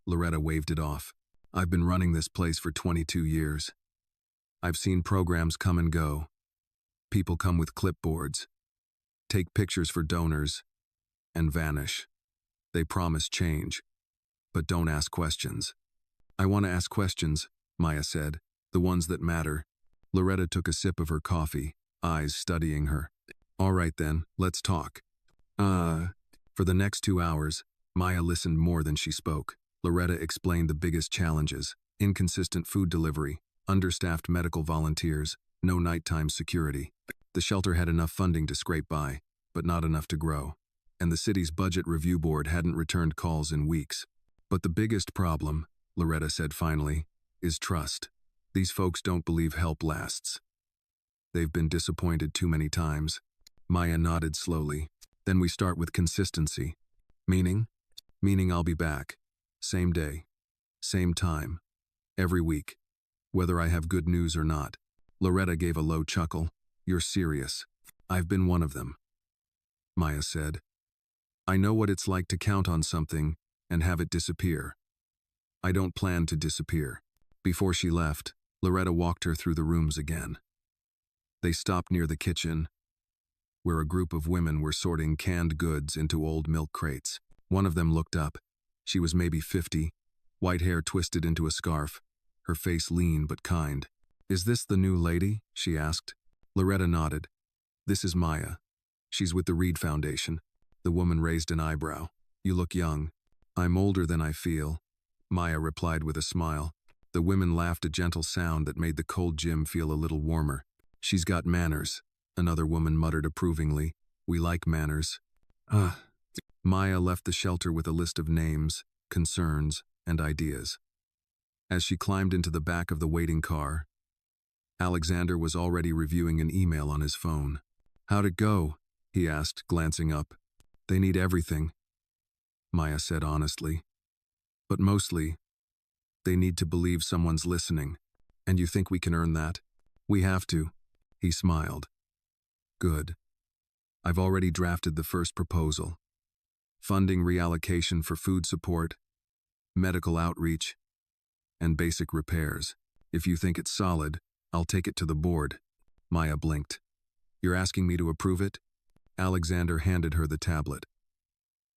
Loretta waved it off. I've been running this place for 22 years. I've seen programs come and go. People come with clipboards, take pictures for donors, and vanish. They promise change, but don't ask questions. I want to ask questions, Maya said, the ones that matter. Loretta took a sip of her coffee, eyes studying her. All right then, let's talk. For the next 2 hours, Maya listened more than she spoke. Loretta explained the biggest challenges: inconsistent food delivery, understaffed medical volunteers, no nighttime security. The shelter had enough funding to scrape by, but not enough to grow. And the city's budget review board hadn't returned calls in weeks. But the biggest problem, Loretta said finally, is trust. These folks don't believe help lasts. They've been disappointed too many times. Maya nodded slowly. Then we start with consistency. Meaning? Meaning I'll be back. Same day. Same time. Every week. Whether I have good news or not. Loretta gave a low chuckle. You're serious. I've been one of them, Maya said. I know what it's like to count on something and have it disappear. I don't plan to disappear. Before she left, Loretta walked her through the rooms again. They stopped near the kitchen, where a group of women were sorting canned goods into old milk crates. One of them looked up. She was maybe 50, white hair twisted into a scarf, her face lean but kind. Is this the new lady? She asked. Loretta nodded. This is Maya. She's with the Reed Foundation. The woman raised an eyebrow. You look young. I'm older than I feel, Maya replied with a smile. The women laughed, a gentle sound that made the cold gym feel a little warmer. She's got manners, another woman muttered approvingly. We like manners. Maya left the shelter with a list of names, concerns, and ideas. As she climbed into the back of the waiting car, Alexander was already reviewing an email on his phone. How'd it go? He asked, glancing up. They need everything, Maya said honestly. But mostly, they need to believe someone's listening. And you think we can earn that? We have to. He smiled. Good. I've already drafted the first proposal. Funding reallocation for food support, medical outreach, and basic repairs. If you think it's solid, I'll take it to the board. Maya blinked. You're asking me to approve it? Alexander handed her the tablet.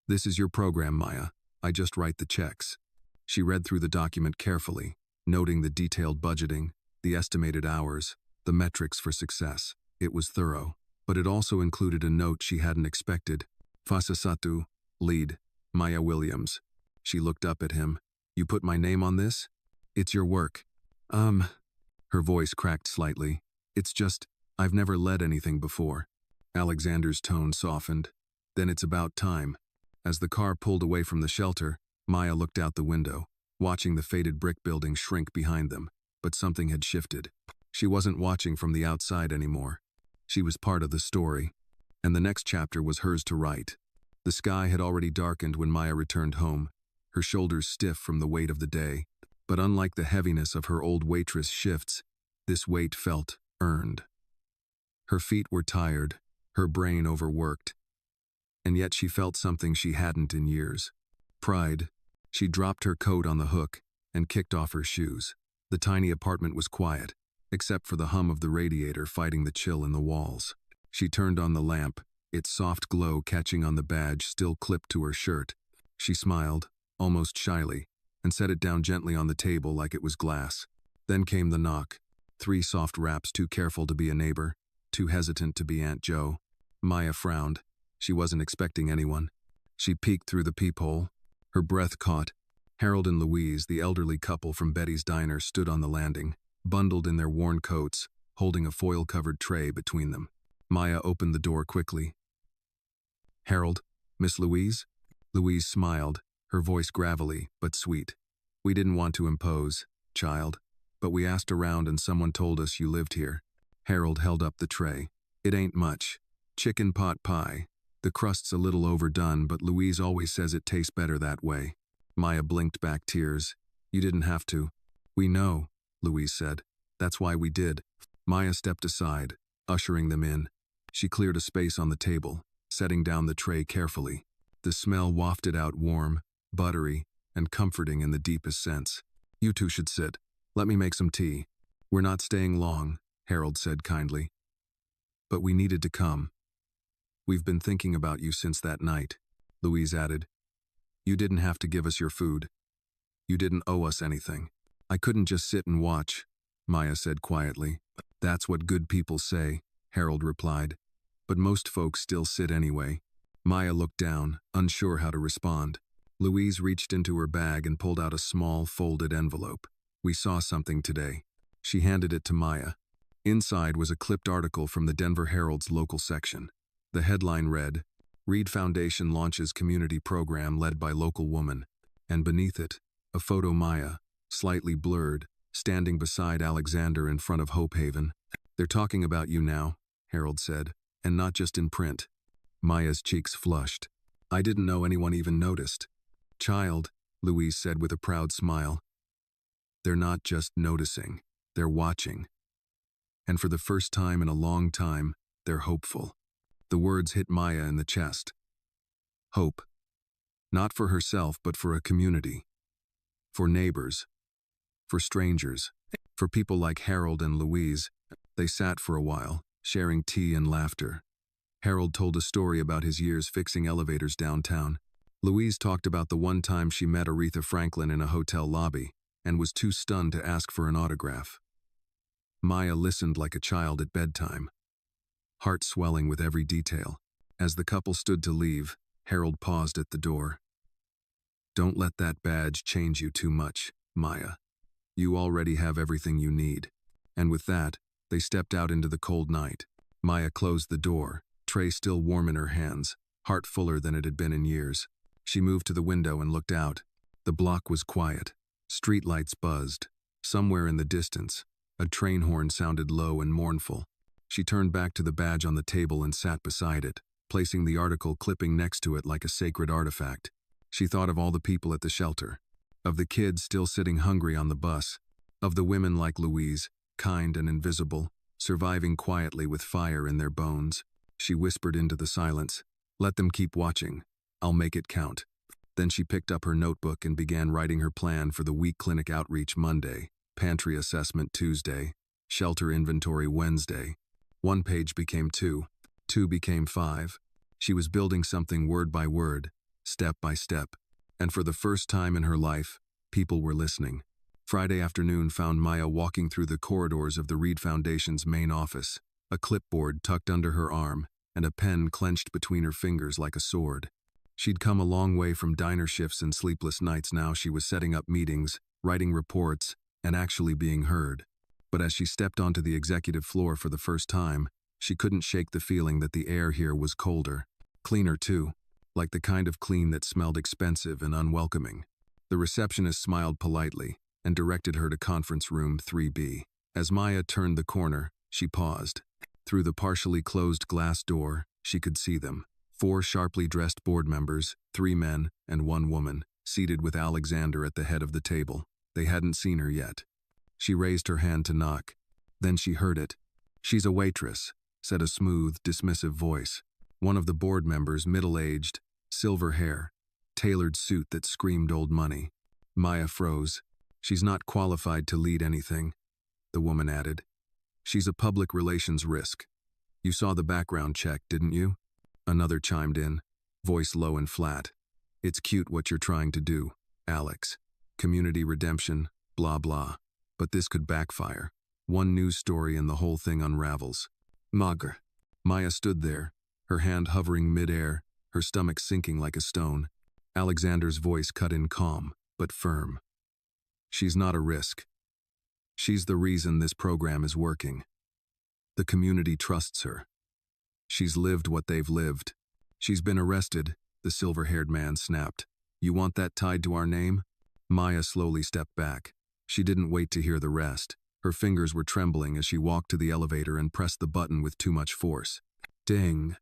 This is your program, Maya. I just write the checks. She read through the document carefully, noting the detailed budgeting, the estimated hours, the metrics for success. It was thorough, but it also included a note she hadn't expected. Fasasatu, lead, Maya Williams. She looked up at him. You put my name on this? It's your work. Her voice cracked slightly. It's just, I've never led anything before. Alexander's tone softened. Then it's about time. As the car pulled away from the shelter, Maya looked out the window, watching the faded brick building shrink behind them. But something had shifted. She wasn't watching from the outside anymore. She was part of the story, and the next chapter was hers to write. The sky had already darkened when Maya returned home, her shoulders stiff from the weight of the day. But unlike the heaviness of her old waitress shifts, this weight felt earned. Her feet were tired, her brain overworked, and yet she felt something she hadn't in years. Pride. She dropped her coat on the hook and kicked off her shoes. The tiny apartment was quiet, except for the hum of the radiator fighting the chill in the walls. She turned on the lamp, its soft glow catching on the badge still clipped to her shirt. She smiled, almost shyly, and set it down gently on the table like it was glass. Then came the knock. 3 soft raps, too careful to be a neighbor, too hesitant to be Aunt Jo. Maya frowned. She wasn't expecting anyone. She peeked through the peephole. Her breath caught. Harold and Louise, the elderly couple from Betty's diner, stood on the landing, bundled in their worn coats, holding a foil-covered tray between them. Maya opened the door quickly. Harold, Miss Louise? Louise smiled, her voice gravelly but sweet. We didn't want to impose, child. but we asked around and someone told us you lived here. Harold held up the tray. It ain't much. Chicken pot pie. The crust's a little overdone, but Louise always says it tastes better that way. Maya blinked back tears. You didn't have to. We know, Louise said. That's why we did. Maya stepped aside, ushering them in. She cleared a space on the table, setting down the tray carefully. The smell wafted out warm, buttery, and comforting in the deepest sense. You two should sit. Let me make some tea. We're not staying long, Harold said kindly. But we needed to come. We've been thinking about you since that night, Louise added. You didn't have to give us your food. You didn't owe us anything. I couldn't just sit and watch, Maya said quietly. That's what good people say, Harold replied. But most folks still sit anyway. Maya looked down, unsure how to respond. Louise reached into her bag and pulled out a small, folded envelope. We saw something today. She handed it to Maya. Inside was a clipped article from the Denver Herald's local section. The headline read, Reed Foundation launches community program led by local woman. And beneath it, a photo Maya, slightly blurred, standing beside Alexander in front of Hope Haven. They're talking about you now, Harold said, and not just in print. Maya's cheeks flushed. I didn't know anyone even noticed. Child, Louise said with a proud smile. They're not just noticing, they're watching. And for the first time in a long time, they're hopeful. The words hit Maya in the chest. Hope. Not for herself, but for a community. For neighbors. For strangers. For people like Harold and Louise. They sat for a while, sharing tea and laughter. Harold told a story about his years fixing elevators downtown. Louise talked about the one time she met Aretha Franklin in a hotel lobby and was too stunned to ask for an autograph. Maya listened like a child at bedtime, heart swelling with every detail. As the couple stood to leave, Harold paused at the door. Don't let that badge change you too much, Maya. You already have everything you need. And with that, they stepped out into the cold night. Maya closed the door, tray still warm in her hands, heart fuller than it had been in years. She moved to the window and looked out. The block was quiet. Streetlights buzzed. Somewhere in the distance, a train horn sounded low and mournful. She turned back to the badge on the table and sat beside it, placing the article clipping next to it like a sacred artifact. She thought of all the people at the shelter, of the kids still sitting hungry on the bus, of the women like Louise, kind and invisible, surviving quietly with fire in their bones. She whispered into the silence, "Let them keep watching. I'll make it count." Then she picked up her notebook and began writing her plan for the week clinic outreach Monday, pantry assessment Tuesday, shelter inventory Wednesday. One page became two became five. She was building something word by word, step by step. And for the first time in her life, people were listening. Friday afternoon found Maya walking through the corridors of the Reed Foundation's main office, a clipboard tucked under her arm, and a pen clenched between her fingers like a sword. She'd come a long way from diner shifts and sleepless nights. Now she was setting up meetings, writing reports, and actually being heard. But as she stepped onto the executive floor for the first time, she couldn't shake the feeling that the air here was colder. Cleaner too, like the kind of clean that smelled expensive and unwelcoming. The receptionist smiled politely and directed her to conference room 3B. As Maya turned the corner, she paused. Through the partially closed glass door, she could see them. 4 sharply dressed board members, 3 men and 1 woman, seated with Alexander at the head of the table. They hadn't seen her yet. She raised her hand to knock. Then she heard it. "She's a waitress," said a smooth, dismissive voice. One of the board members, middle-aged, silver hair, tailored suit that screamed old money. Maya froze. "She's not qualified to lead anything," the woman added. "She's a public relations risk. You saw the background check, didn't you?" Another chimed in, voice low and flat. "It's cute what you're trying to do, Alex. Community redemption, blah blah. But this could backfire. One news story and the whole thing unravels." Mager. Maya stood there, her hand hovering mid-air, her stomach sinking like a stone. Alexander's voice cut in calm, but firm. "She's not a risk. She's the reason this program is working. The community trusts her. She's lived what they've lived. She's been arrested," the silver-haired man snapped. "You want that tied to our name?" Maya slowly stepped back. She didn't wait to hear the rest. Her fingers were trembling as she walked to the elevator and pressed the button with too much force. Ding!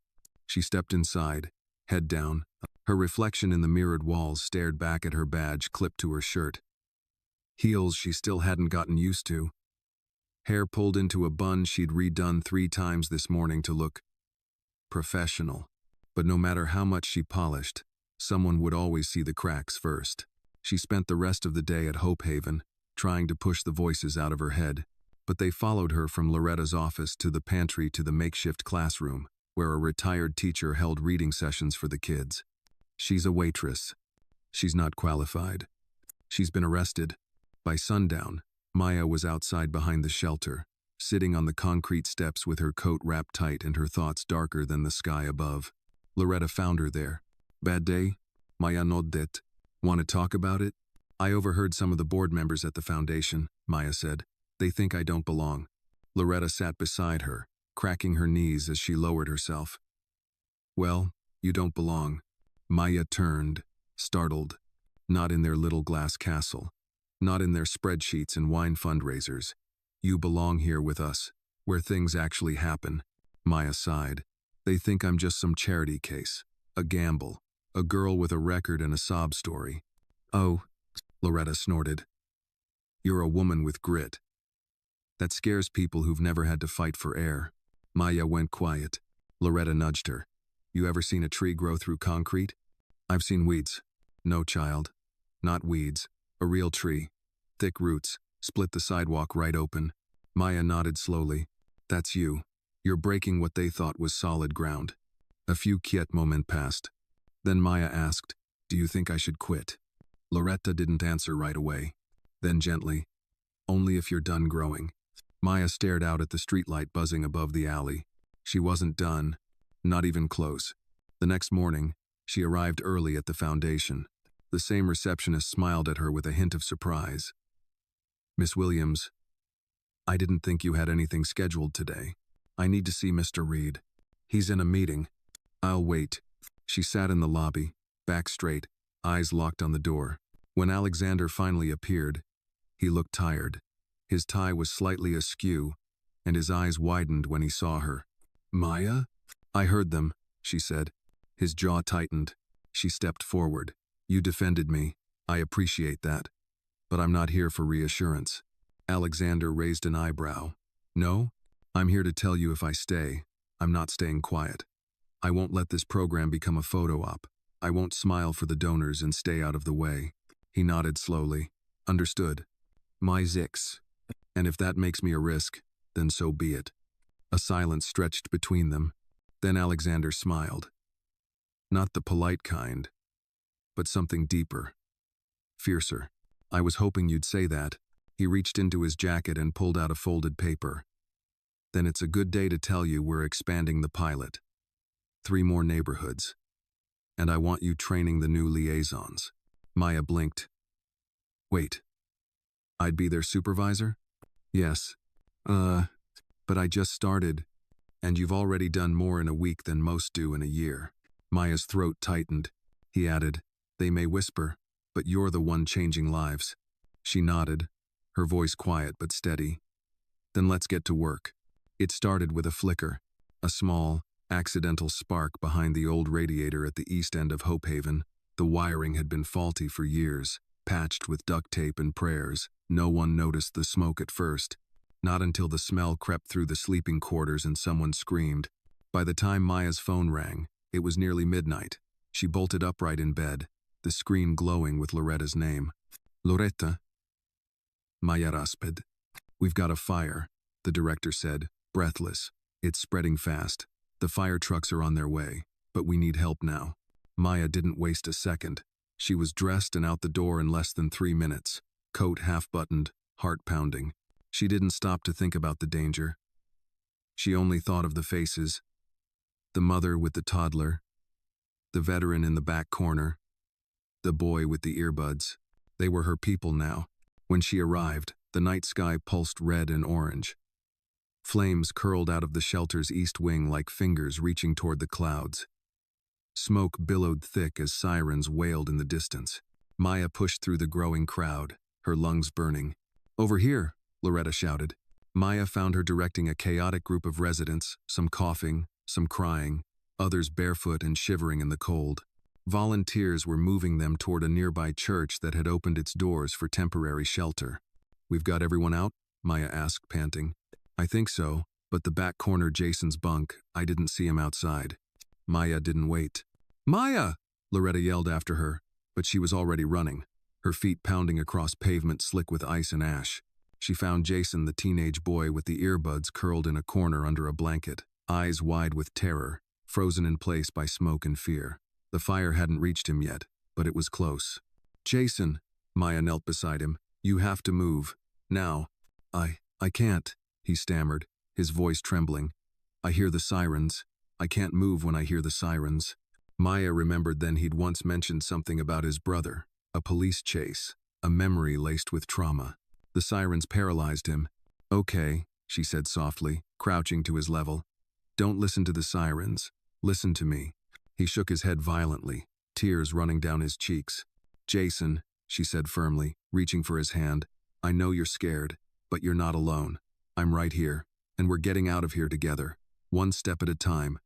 She stepped inside, head down. Her reflection in the mirrored walls stared back at her badge clipped to her shirt. Heels she still hadn't gotten used to. Hair pulled into a bun she'd redone 3 times this morning to look professional. But no matter how much she polished, someone would always see the cracks first. She spent the rest of the day at Hope Haven, trying to push the voices out of her head, but they followed her from Loretta's office to the pantry to the makeshift classroom, where a retired teacher held reading sessions for the kids. She's a waitress. She's not qualified. She's been arrested. By sundown, Maya was outside behind the shelter, sitting on the concrete steps with her coat wrapped tight and her thoughts darker than the sky above. Loretta found her there. Bad day? Maya nodded. Want to talk about it? I overheard some of the board members at the foundation, Maya said. They think I don't belong. Loretta sat beside her, cracking her knees as she lowered herself. Well, you don't belong. Maya turned, startled. Not in their little glass castle. Not in their spreadsheets and wine fundraisers. You belong here with us, where things actually happen. Maya sighed. They think I'm just some charity case, a gamble, a girl with a record and a sob story. Oh, Loretta snorted. You're a woman with grit. That scares people who've never had to fight for air. Maya went quiet. Loretta nudged her. You ever seen a tree grow through concrete? I've seen weeds. No, child. Not weeds. A real tree. Thick roots. Split the sidewalk right open. Maya nodded slowly. That's you. You're breaking what they thought was solid ground. A few quiet moments passed. Then Maya asked, do you think I should quit? Loretta didn't answer right away. Then gently, only if you're done growing. Maya stared out at the streetlight buzzing above the alley. She wasn't done. Not even close. The next morning, she arrived early at the foundation. The same receptionist smiled at her with a hint of surprise. Miss Williams, I didn't think you had anything scheduled today. I need to see Mr. Reed. He's in a meeting. I'll wait. She sat in the lobby, back straight, eyes locked on the door. When Alexander finally appeared, he looked tired. His tie was slightly askew, and his eyes widened when he saw her. Maya? I heard them, she said. His jaw tightened. She stepped forward. You defended me. I appreciate that. But I'm not here for reassurance. Alexander raised an eyebrow. No? I'm here to tell you if I stay, I'm not staying quiet. I won't let this program become a photo op. I won't smile for the donors and stay out of the way. He nodded slowly. Understood. My zix. And if that makes me a risk, then so be it. A silence stretched between them. Then Alexander smiled. Not the polite kind, but something deeper. Fiercer. I was hoping you'd say that. He reached into his jacket and pulled out a folded paper. Then it's a good day to tell you we're expanding the pilot. 3 more neighborhoods. And I want you training the new liaisons. Maya blinked. Wait. I'd be their supervisor? Yes. But I just started, and you've already done more in a week than most do in a year. Maya's throat tightened. He added, they may whisper, but you're the one changing lives. She nodded, her voice quiet but steady. Then let's get to work. It started with a flicker, a small, accidental spark behind the old radiator at the east end of Hope Haven. The wiring had been faulty for years, patched with duct tape and prayers. No one noticed the smoke at first, not until the smell crept through the sleeping quarters and someone screamed. By the time Maya's phone rang, it was nearly midnight. She bolted upright in bed, the screen glowing with Loretta's name. Loretta. Maya rasped. We've got a fire, the director said, breathless. It's spreading fast. The fire trucks are on their way, but we need help now. Maya didn't waste a second. She was dressed and out the door in less than 3 minutes, coat half-buttoned, heart pounding. She didn't stop to think about the danger. She only thought of the faces. The mother with the toddler, the veteran in the back corner, the boy with the earbuds. They were her people now. When she arrived, the night sky pulsed red and orange. Flames curled out of the shelter's east wing like fingers reaching toward the clouds. Smoke billowed thick as sirens wailed in the distance. Maya pushed through the growing crowd, her lungs burning. Over here, Loretta shouted. Maya found her directing a chaotic group of residents, some coughing, some crying, others barefoot and shivering in the cold. Volunteers were moving them toward a nearby church that had opened its doors for temporary shelter. "We've got everyone out?" Maya asked, panting. "I think so, but the back corner Jason's bunk, I didn't see him outside." Maya didn't wait. "Maya!" Loretta yelled after her, but she was already running, her feet pounding across pavement slick with ice and ash. She found Jason, the teenage boy with the earbuds curled in a corner under a blanket, eyes wide with terror, frozen in place by smoke and fear. The fire hadn't reached him yet, but it was close. "Jason," Maya knelt beside him, "you have to move. Now." I can't," he stammered, his voice trembling. "I hear the sirens. I can't move when I hear the sirens." Maya remembered then he'd once mentioned something about his brother, a police chase, a memory laced with trauma. The sirens paralyzed him. "Okay," she said softly, crouching to his level. "Don't listen to the sirens. Listen to me." He shook his head violently, tears running down his cheeks. "Jason," she said firmly, reaching for his hand, "I know you're scared, but you're not alone. I'm right here, and we're getting out of here together, one step at a time.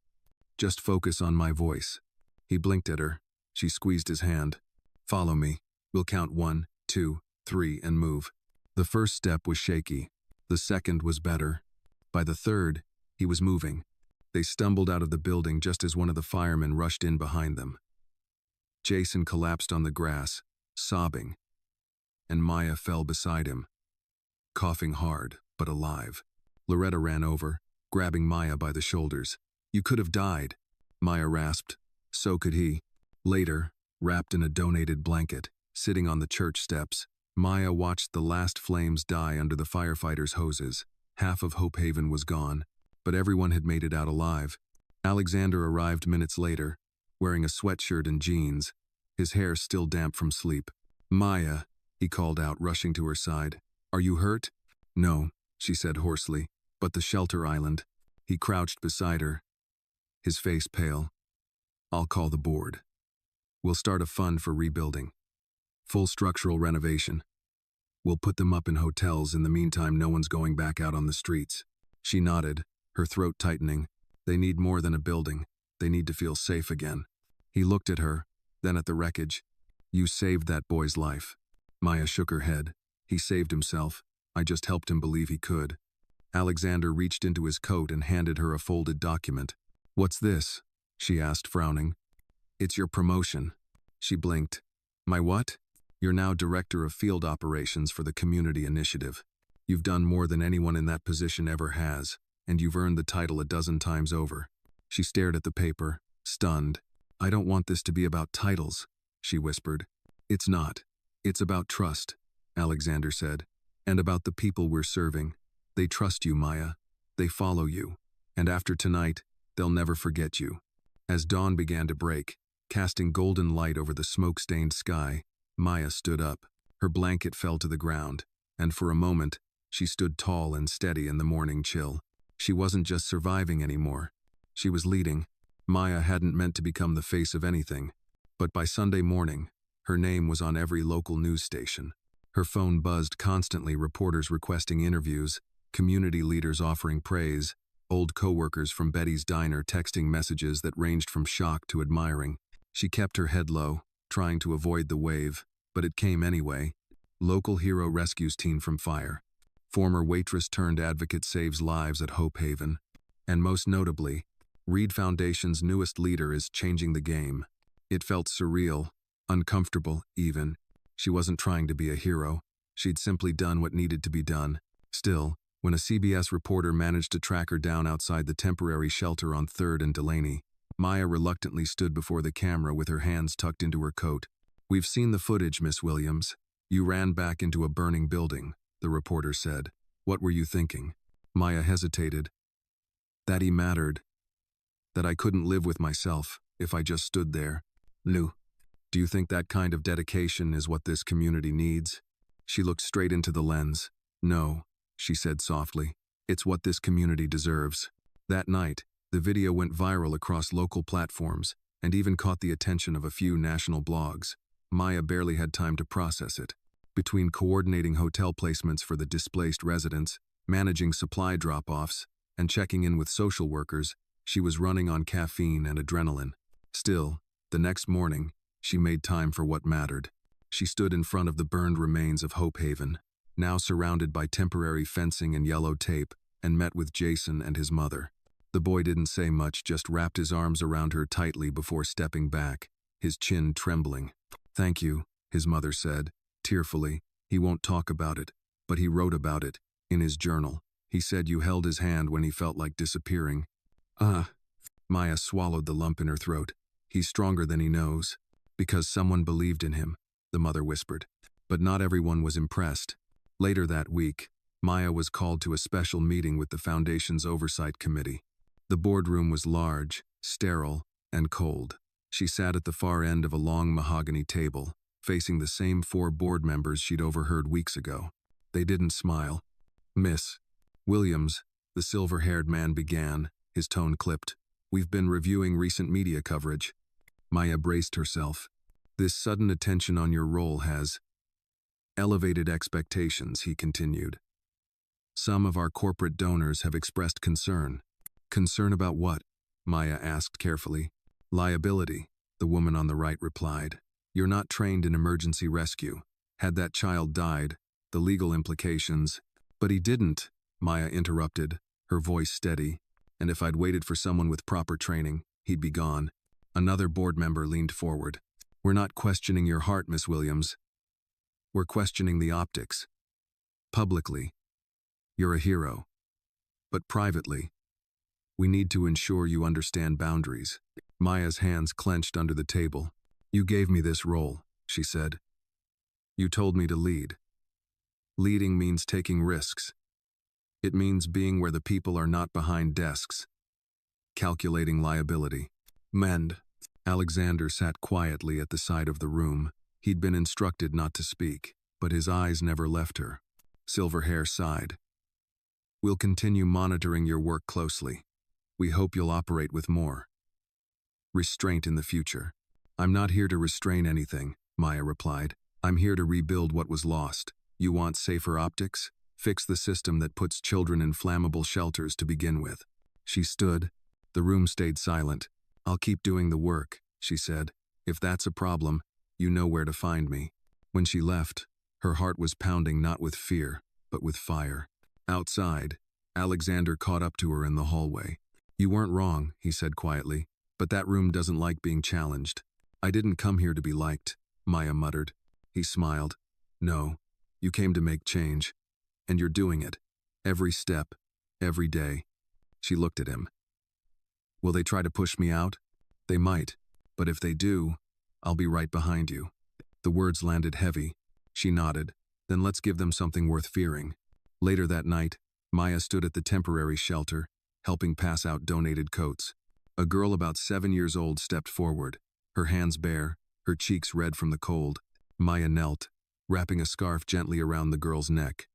Just focus on my voice." He blinked at her. She squeezed his hand. "Follow me. We'll count 1, 2, 3, and move." The first step was shaky. The second was better. By the third, he was moving. They stumbled out of the building just as one of the firemen rushed in behind them. Jason collapsed on the grass, sobbing, and Maya fell beside him, coughing hard, but alive. Loretta ran over, grabbing Maya by the shoulders. "You could have died," Maya rasped. "So could he." Later, wrapped in a donated blanket, sitting on the church steps, Maya watched the last flames die under the firefighters' hoses. Half of Hope Haven was gone, but everyone had made it out alive. Alexander arrived minutes later, wearing a sweatshirt and jeans, his hair still damp from sleep. "Maya," he called out, rushing to her side. "Are you hurt?" "No," she said hoarsely, "but the shelter island." He crouched beside her, his face pale. "I'll call the board. We'll start a fund for rebuilding. Full structural renovation. We'll put them up in hotels. In the meantime, no one's going back out on the streets." She nodded, her throat tightening. "They need more than a building. They need to feel safe again." He looked at her, then at the wreckage. "You saved that boy's life." Maya shook her head. "He saved himself. I just helped him believe he could." Alexander reached into his coat and handed her a folded document. "What's this?" she asked, frowning. "It's your promotion." She blinked. "My what?" "You're now Director of Field Operations for the Community Initiative. You've done more than anyone in that position ever has, and you've earned the title a dozen times over." She stared at the paper, stunned. "I don't want this to be about titles," she whispered. "It's not. It's about trust," Alexander said, "and about the people we're serving. They trust you, Maya. They follow you. And after tonight, they'll never forget you." As dawn began to break, casting golden light over the smoke-stained sky, Maya stood up. Her blanket fell to the ground, and for a moment, she stood tall and steady in the morning chill. She wasn't just surviving anymore. She was leading. Maya hadn't meant to become the face of anything, but by Sunday morning, her name was on every local news station. Her phone buzzed constantly, reporters requesting interviews, community leaders offering praise, old co-workers from Betty's diner texting messages that ranged from shock to admiring. She kept her head low, trying to avoid the wave, but it came anyway. Local hero rescues teen from fire. Former waitress turned advocate saves lives at Hope Haven. And most notably, Reed Foundation's newest leader is changing the game. It felt surreal, uncomfortable even. She wasn't trying to be a hero. She'd simply done what needed to be done. Still, when a CBS reporter managed to track her down outside the temporary shelter on 3rd and Delaney, Maya reluctantly stood before the camera with her hands tucked into her coat. "We've seen the footage, Miss Williams. You ran back into a burning building," the reporter said. "What were you thinking?" Maya hesitated. "That he mattered. That I couldn't live with myself if I just stood there. Lou, do you think that kind of dedication is what this community needs?" She looked straight into the lens. "No," she said softly. "It's what this community deserves." That night, the video went viral across local platforms and even caught the attention of a few national blogs. Maya barely had time to process it. Between coordinating hotel placements for the displaced residents, managing supply drop-offs, and checking in with social workers, she was running on caffeine and adrenaline. Still, the next morning, she made time for what mattered. She stood in front of the burned remains of Hope Haven, now surrounded by temporary fencing and yellow tape, and met with Jason and his mother. The boy didn't say much, just wrapped his arms around her tightly before stepping back, his chin trembling. "Thank you," his mother said, tearfully. "He won't talk about it, but he wrote about it, in his journal. He said you held his hand when he felt like disappearing." Maya swallowed the lump in her throat. "He's stronger than he knows." "Because someone believed in him," the mother whispered. But not everyone was impressed. Later that week, Maya was called to a special meeting with the Foundation's Oversight Committee. The boardroom was large, sterile, and cold. She sat at the far end of a long mahogany table, facing the same 4 board members she'd overheard weeks ago. They didn't smile. "Miss Williams," the silver-haired man began, his tone clipped. "We've been reviewing recent media coverage." Maya braced herself. "This sudden attention on your role has elevated expectations," he continued. "Some of our corporate donors have expressed concern." "Concern about what?" Maya asked carefully. "Liability," the woman on the right replied. "You're not trained in emergency rescue. Had that child died, the legal implications—" "But he didn't," Maya interrupted, her voice steady. "And if I'd waited for someone with proper training, he'd be gone." Another board member leaned forward. "We're not questioning your heart, Miss Williams. We're questioning the optics. Publicly, you're a hero. But privately, we need to ensure you understand boundaries." Maya's hands clenched under the table. "You gave me this role," she said. "You told me to lead. Leading means taking risks. It means being where the people are not behind desks. Calculating liability." "Mend." Alexander sat quietly at the side of the room. He'd been instructed not to speak, but his eyes never left her. Silverhair sighed. "We'll continue monitoring your work closely. We hope you'll operate with more restraint in the future." "I'm not here to restrain anything," Maya replied. "I'm here to rebuild what was lost. You want safer optics? Fix the system that puts children in flammable shelters to begin with." She stood. The room stayed silent. "I'll keep doing the work," she said. "If that's a problem, you know where to find me." When she left, her heart was pounding not with fear, but with fire. Outside, Alexander caught up to her in the hallway. "You weren't wrong," he said quietly, "but that room doesn't like being challenged." "I didn't come here to be liked," Maya muttered. He smiled. "No, you came to make change. And you're doing it. Every step, every day." She looked at him. "Will they try to push me out?" "They might, but if they do, I'll be right behind you." The words landed heavy. She nodded. "Then let's give them something worth fearing." Later that night, Maya stood at the temporary shelter, helping pass out donated coats. A girl about 7 years old stepped forward, her hands bare, her cheeks red from the cold. Maya knelt, wrapping a scarf gently around the girl's neck.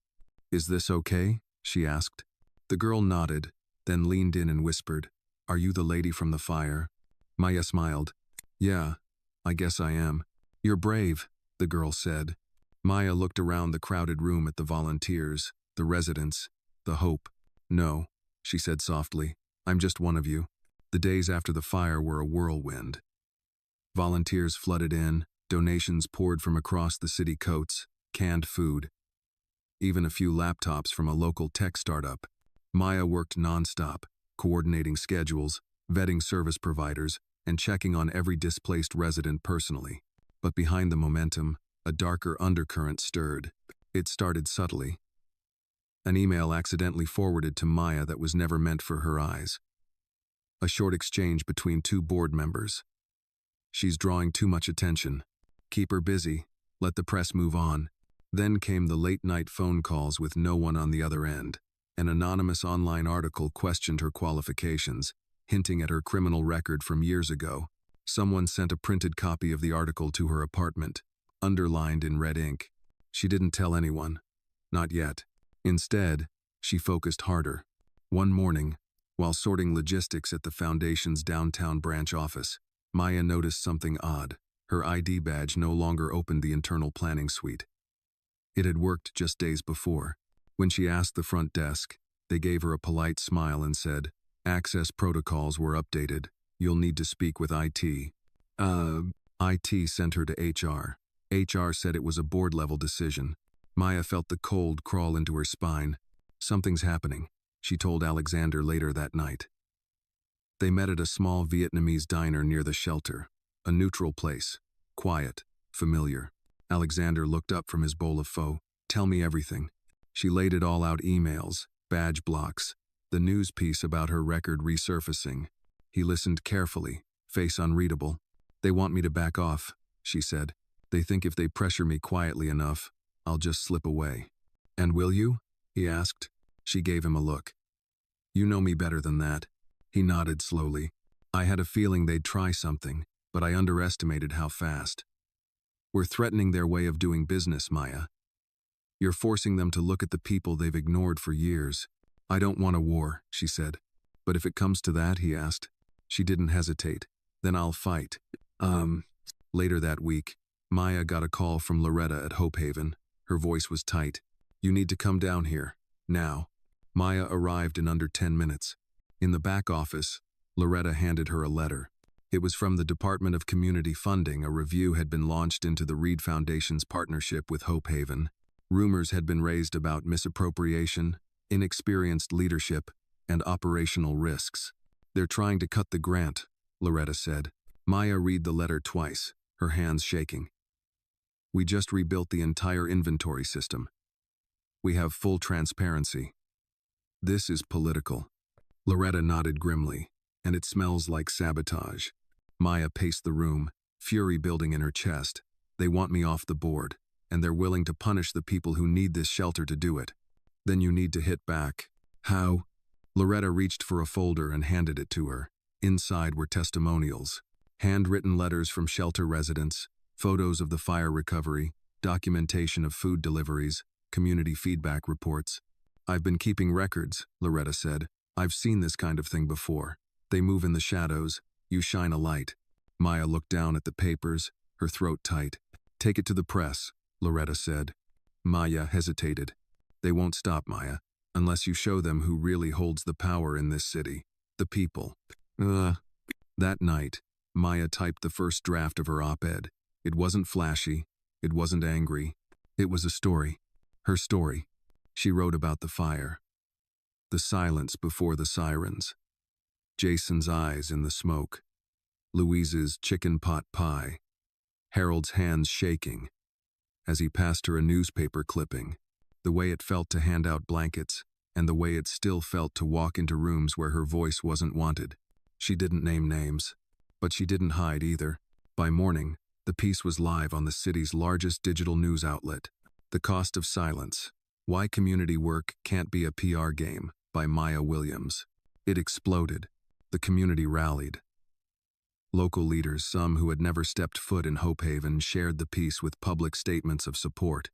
"Is this okay?" she asked. The girl nodded, then leaned in and whispered, "Are you the lady from the fire?" Maya smiled. "Yeah, I guess I am." "You're brave," the girl said. Maya looked around the crowded room at the volunteers, the residents, the hope. "No," she said softly, "I'm just one of you." The days after the fire were a whirlwind. Volunteers flooded in, donations poured from across the city, coats, canned food, even a few laptops from a local tech startup. Maya worked nonstop, coordinating schedules, vetting service providers, and checking on every displaced resident personally. But behind the momentum, a darker undercurrent stirred. It started subtly. An email accidentally forwarded to Maya that was never meant for her eyes. A short exchange between 2 board members. "She's drawing too much attention. Keep her busy. Let the press move on." Then came the late-night phone calls with no one on the other end. An anonymous online article questioned her qualifications, hinting at her criminal record from years ago. Someone sent a printed copy of the article to her apartment, underlined in red ink. She didn't tell anyone. Not yet. Instead, she focused harder. One morning, while sorting logistics at the Foundation's downtown branch office, Maya noticed something odd. Her ID badge no longer opened the internal planning suite. It had worked just days before. When she asked the front desk, they gave her a polite smile and said, "Access protocols were updated. You'll need to speak with IT." IT sent her to HR. HR said it was a board-level decision. Maya felt the cold crawl into her spine. "Something's happening," she told Alexander later that night. They met at a small Vietnamese diner near the shelter, a neutral place, quiet, familiar. Alexander looked up from his bowl of pho. "Tell me everything." She laid it all out: emails, badge blocks, the news piece about her record resurfacing. He listened carefully, face unreadable. "They want me to back off," she said. "They think if they pressure me quietly enough, I'll just slip away." "And will you?" he asked. She gave him a look. "You know me better than that." He nodded slowly. "I had a feeling they'd try something, but I underestimated how fast." "We're threatening their way of doing business, Maya. You're forcing them to look at the people they've ignored for years." "I don't want a war," she said. "But if it comes to that," he asked. She didn't hesitate. "Then I'll fight." Later that week, Maya got a call from Loretta at Hope Haven. Her voice was tight. "You need to come down here, now." Maya arrived in under 10 minutes. In the back office, Loretta handed her a letter. It was from the Department of Community Funding. A review had been launched into the Reed Foundation's partnership with Hope Haven. Rumors had been raised about misappropriation, inexperienced leadership, and operational risks. "They're trying to cut the grant," Loretta said. Maya read the letter twice, her hands shaking. "We just rebuilt the entire inventory system. We have full transparency. This is political." Loretta nodded grimly. "And it smells like sabotage." Maya paced the room, fury building in her chest. "They want me off the board, and they're willing to punish the people who need this shelter to do it. Then you need to hit back." "How?" Loretta reached for a folder and handed it to her. Inside were testimonials, handwritten letters from shelter residents, photos of the fire recovery, documentation of food deliveries, community feedback reports. "I've been keeping records," Loretta said. "I've seen this kind of thing before. They move in the shadows. You shine a light." Maya looked down at the papers, her throat tight. "Take it to the press," Loretta said. Maya hesitated. "They won't stop, Maya, unless you show them who really holds the power in this city. The people." That night, Maya typed the first draft of her op-ed. It wasn't flashy. It wasn't angry. It was a story. Her story. She wrote about the fire. The silence before the sirens. Jason's eyes in the smoke. Louise's chicken pot pie. Harold's hands shaking as he passed her a newspaper clipping. The way it felt to hand out blankets, and the way it still felt to walk into rooms where her voice wasn't wanted. She didn't name names, but she didn't hide either. By morning, the piece was live on the city's largest digital news outlet. The Cost of Silence. Why Community Work Can't Be a PR Game, by Maya Williams. It exploded. The community rallied. Local leaders, some who had never stepped foot in Hope Haven, shared the piece with public statements of support.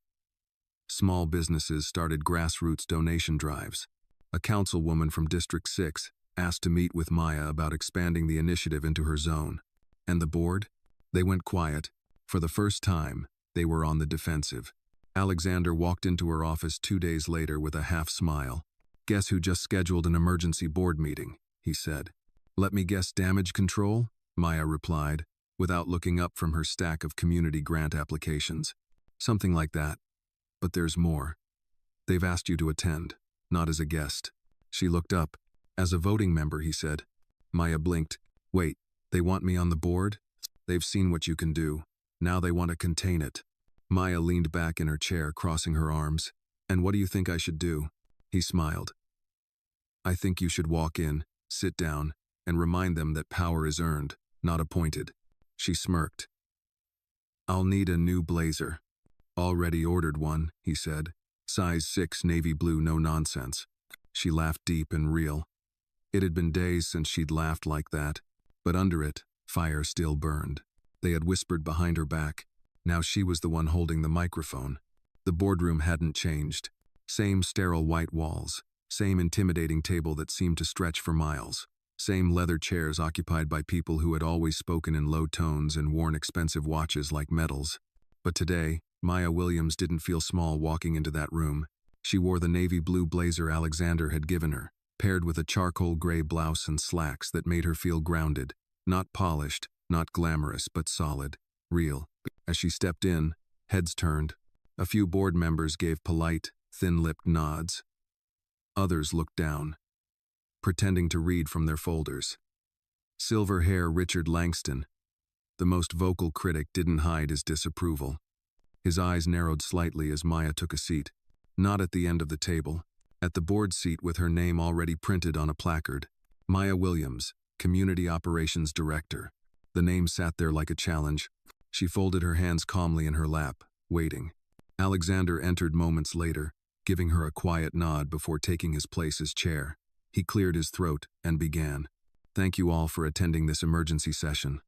Small businesses started grassroots donation drives. A councilwoman from District 6 asked to meet with Maya about expanding the initiative into her zone. And the board? They went quiet. For the first time, they were on the defensive. Alexander walked into her office 2 days later with a half smile. "Guess who just scheduled an emergency board meeting?" he said. "Let me guess, damage control?" Maya replied, without looking up from her stack of community grant applications. "Something like that. But there's more. They've asked you to attend, not as a guest." She looked up. "As a voting member," he said. Maya blinked. "Wait, they want me on the board? They've seen what you can do. Now they want to contain it." Maya leaned back in her chair, crossing her arms. "And what do you think I should do?" He smiled. "I think you should walk in, sit down, and remind them that power is earned, not appointed." She smirked. "I'll need a new blazer." "Already ordered one," he said. "Size 6 navy blue, no nonsense." She laughed deep and real. It had been days since she'd laughed like that, but under it, fire still burned. They had whispered behind her back. Now she was the one holding the microphone. The boardroom hadn't changed. Same sterile white walls, same intimidating table that seemed to stretch for miles, same leather chairs occupied by people who had always spoken in low tones and worn expensive watches like medals. But today, Maya Williams didn't feel small walking into that room. She wore the navy blue blazer Alexander had given her, paired with a charcoal gray blouse and slacks that made her feel grounded, not polished, not glamorous, but solid, real. As she stepped in, heads turned. A few board members gave polite, thin-lipped nods. Others looked down, pretending to read from their folders. Silver hair Richard Langston, the most vocal critic, didn't hide his disapproval. His eyes narrowed slightly as Maya took a seat, not at the end of the table, at the board seat with her name already printed on a placard. Maya Williams, Community Operations Director. The name sat there like a challenge. She folded her hands calmly in her lap, waiting. Alexander entered moments later, giving her a quiet nod before taking his place as chair. He cleared his throat and began. Thank you all for attending this emergency session.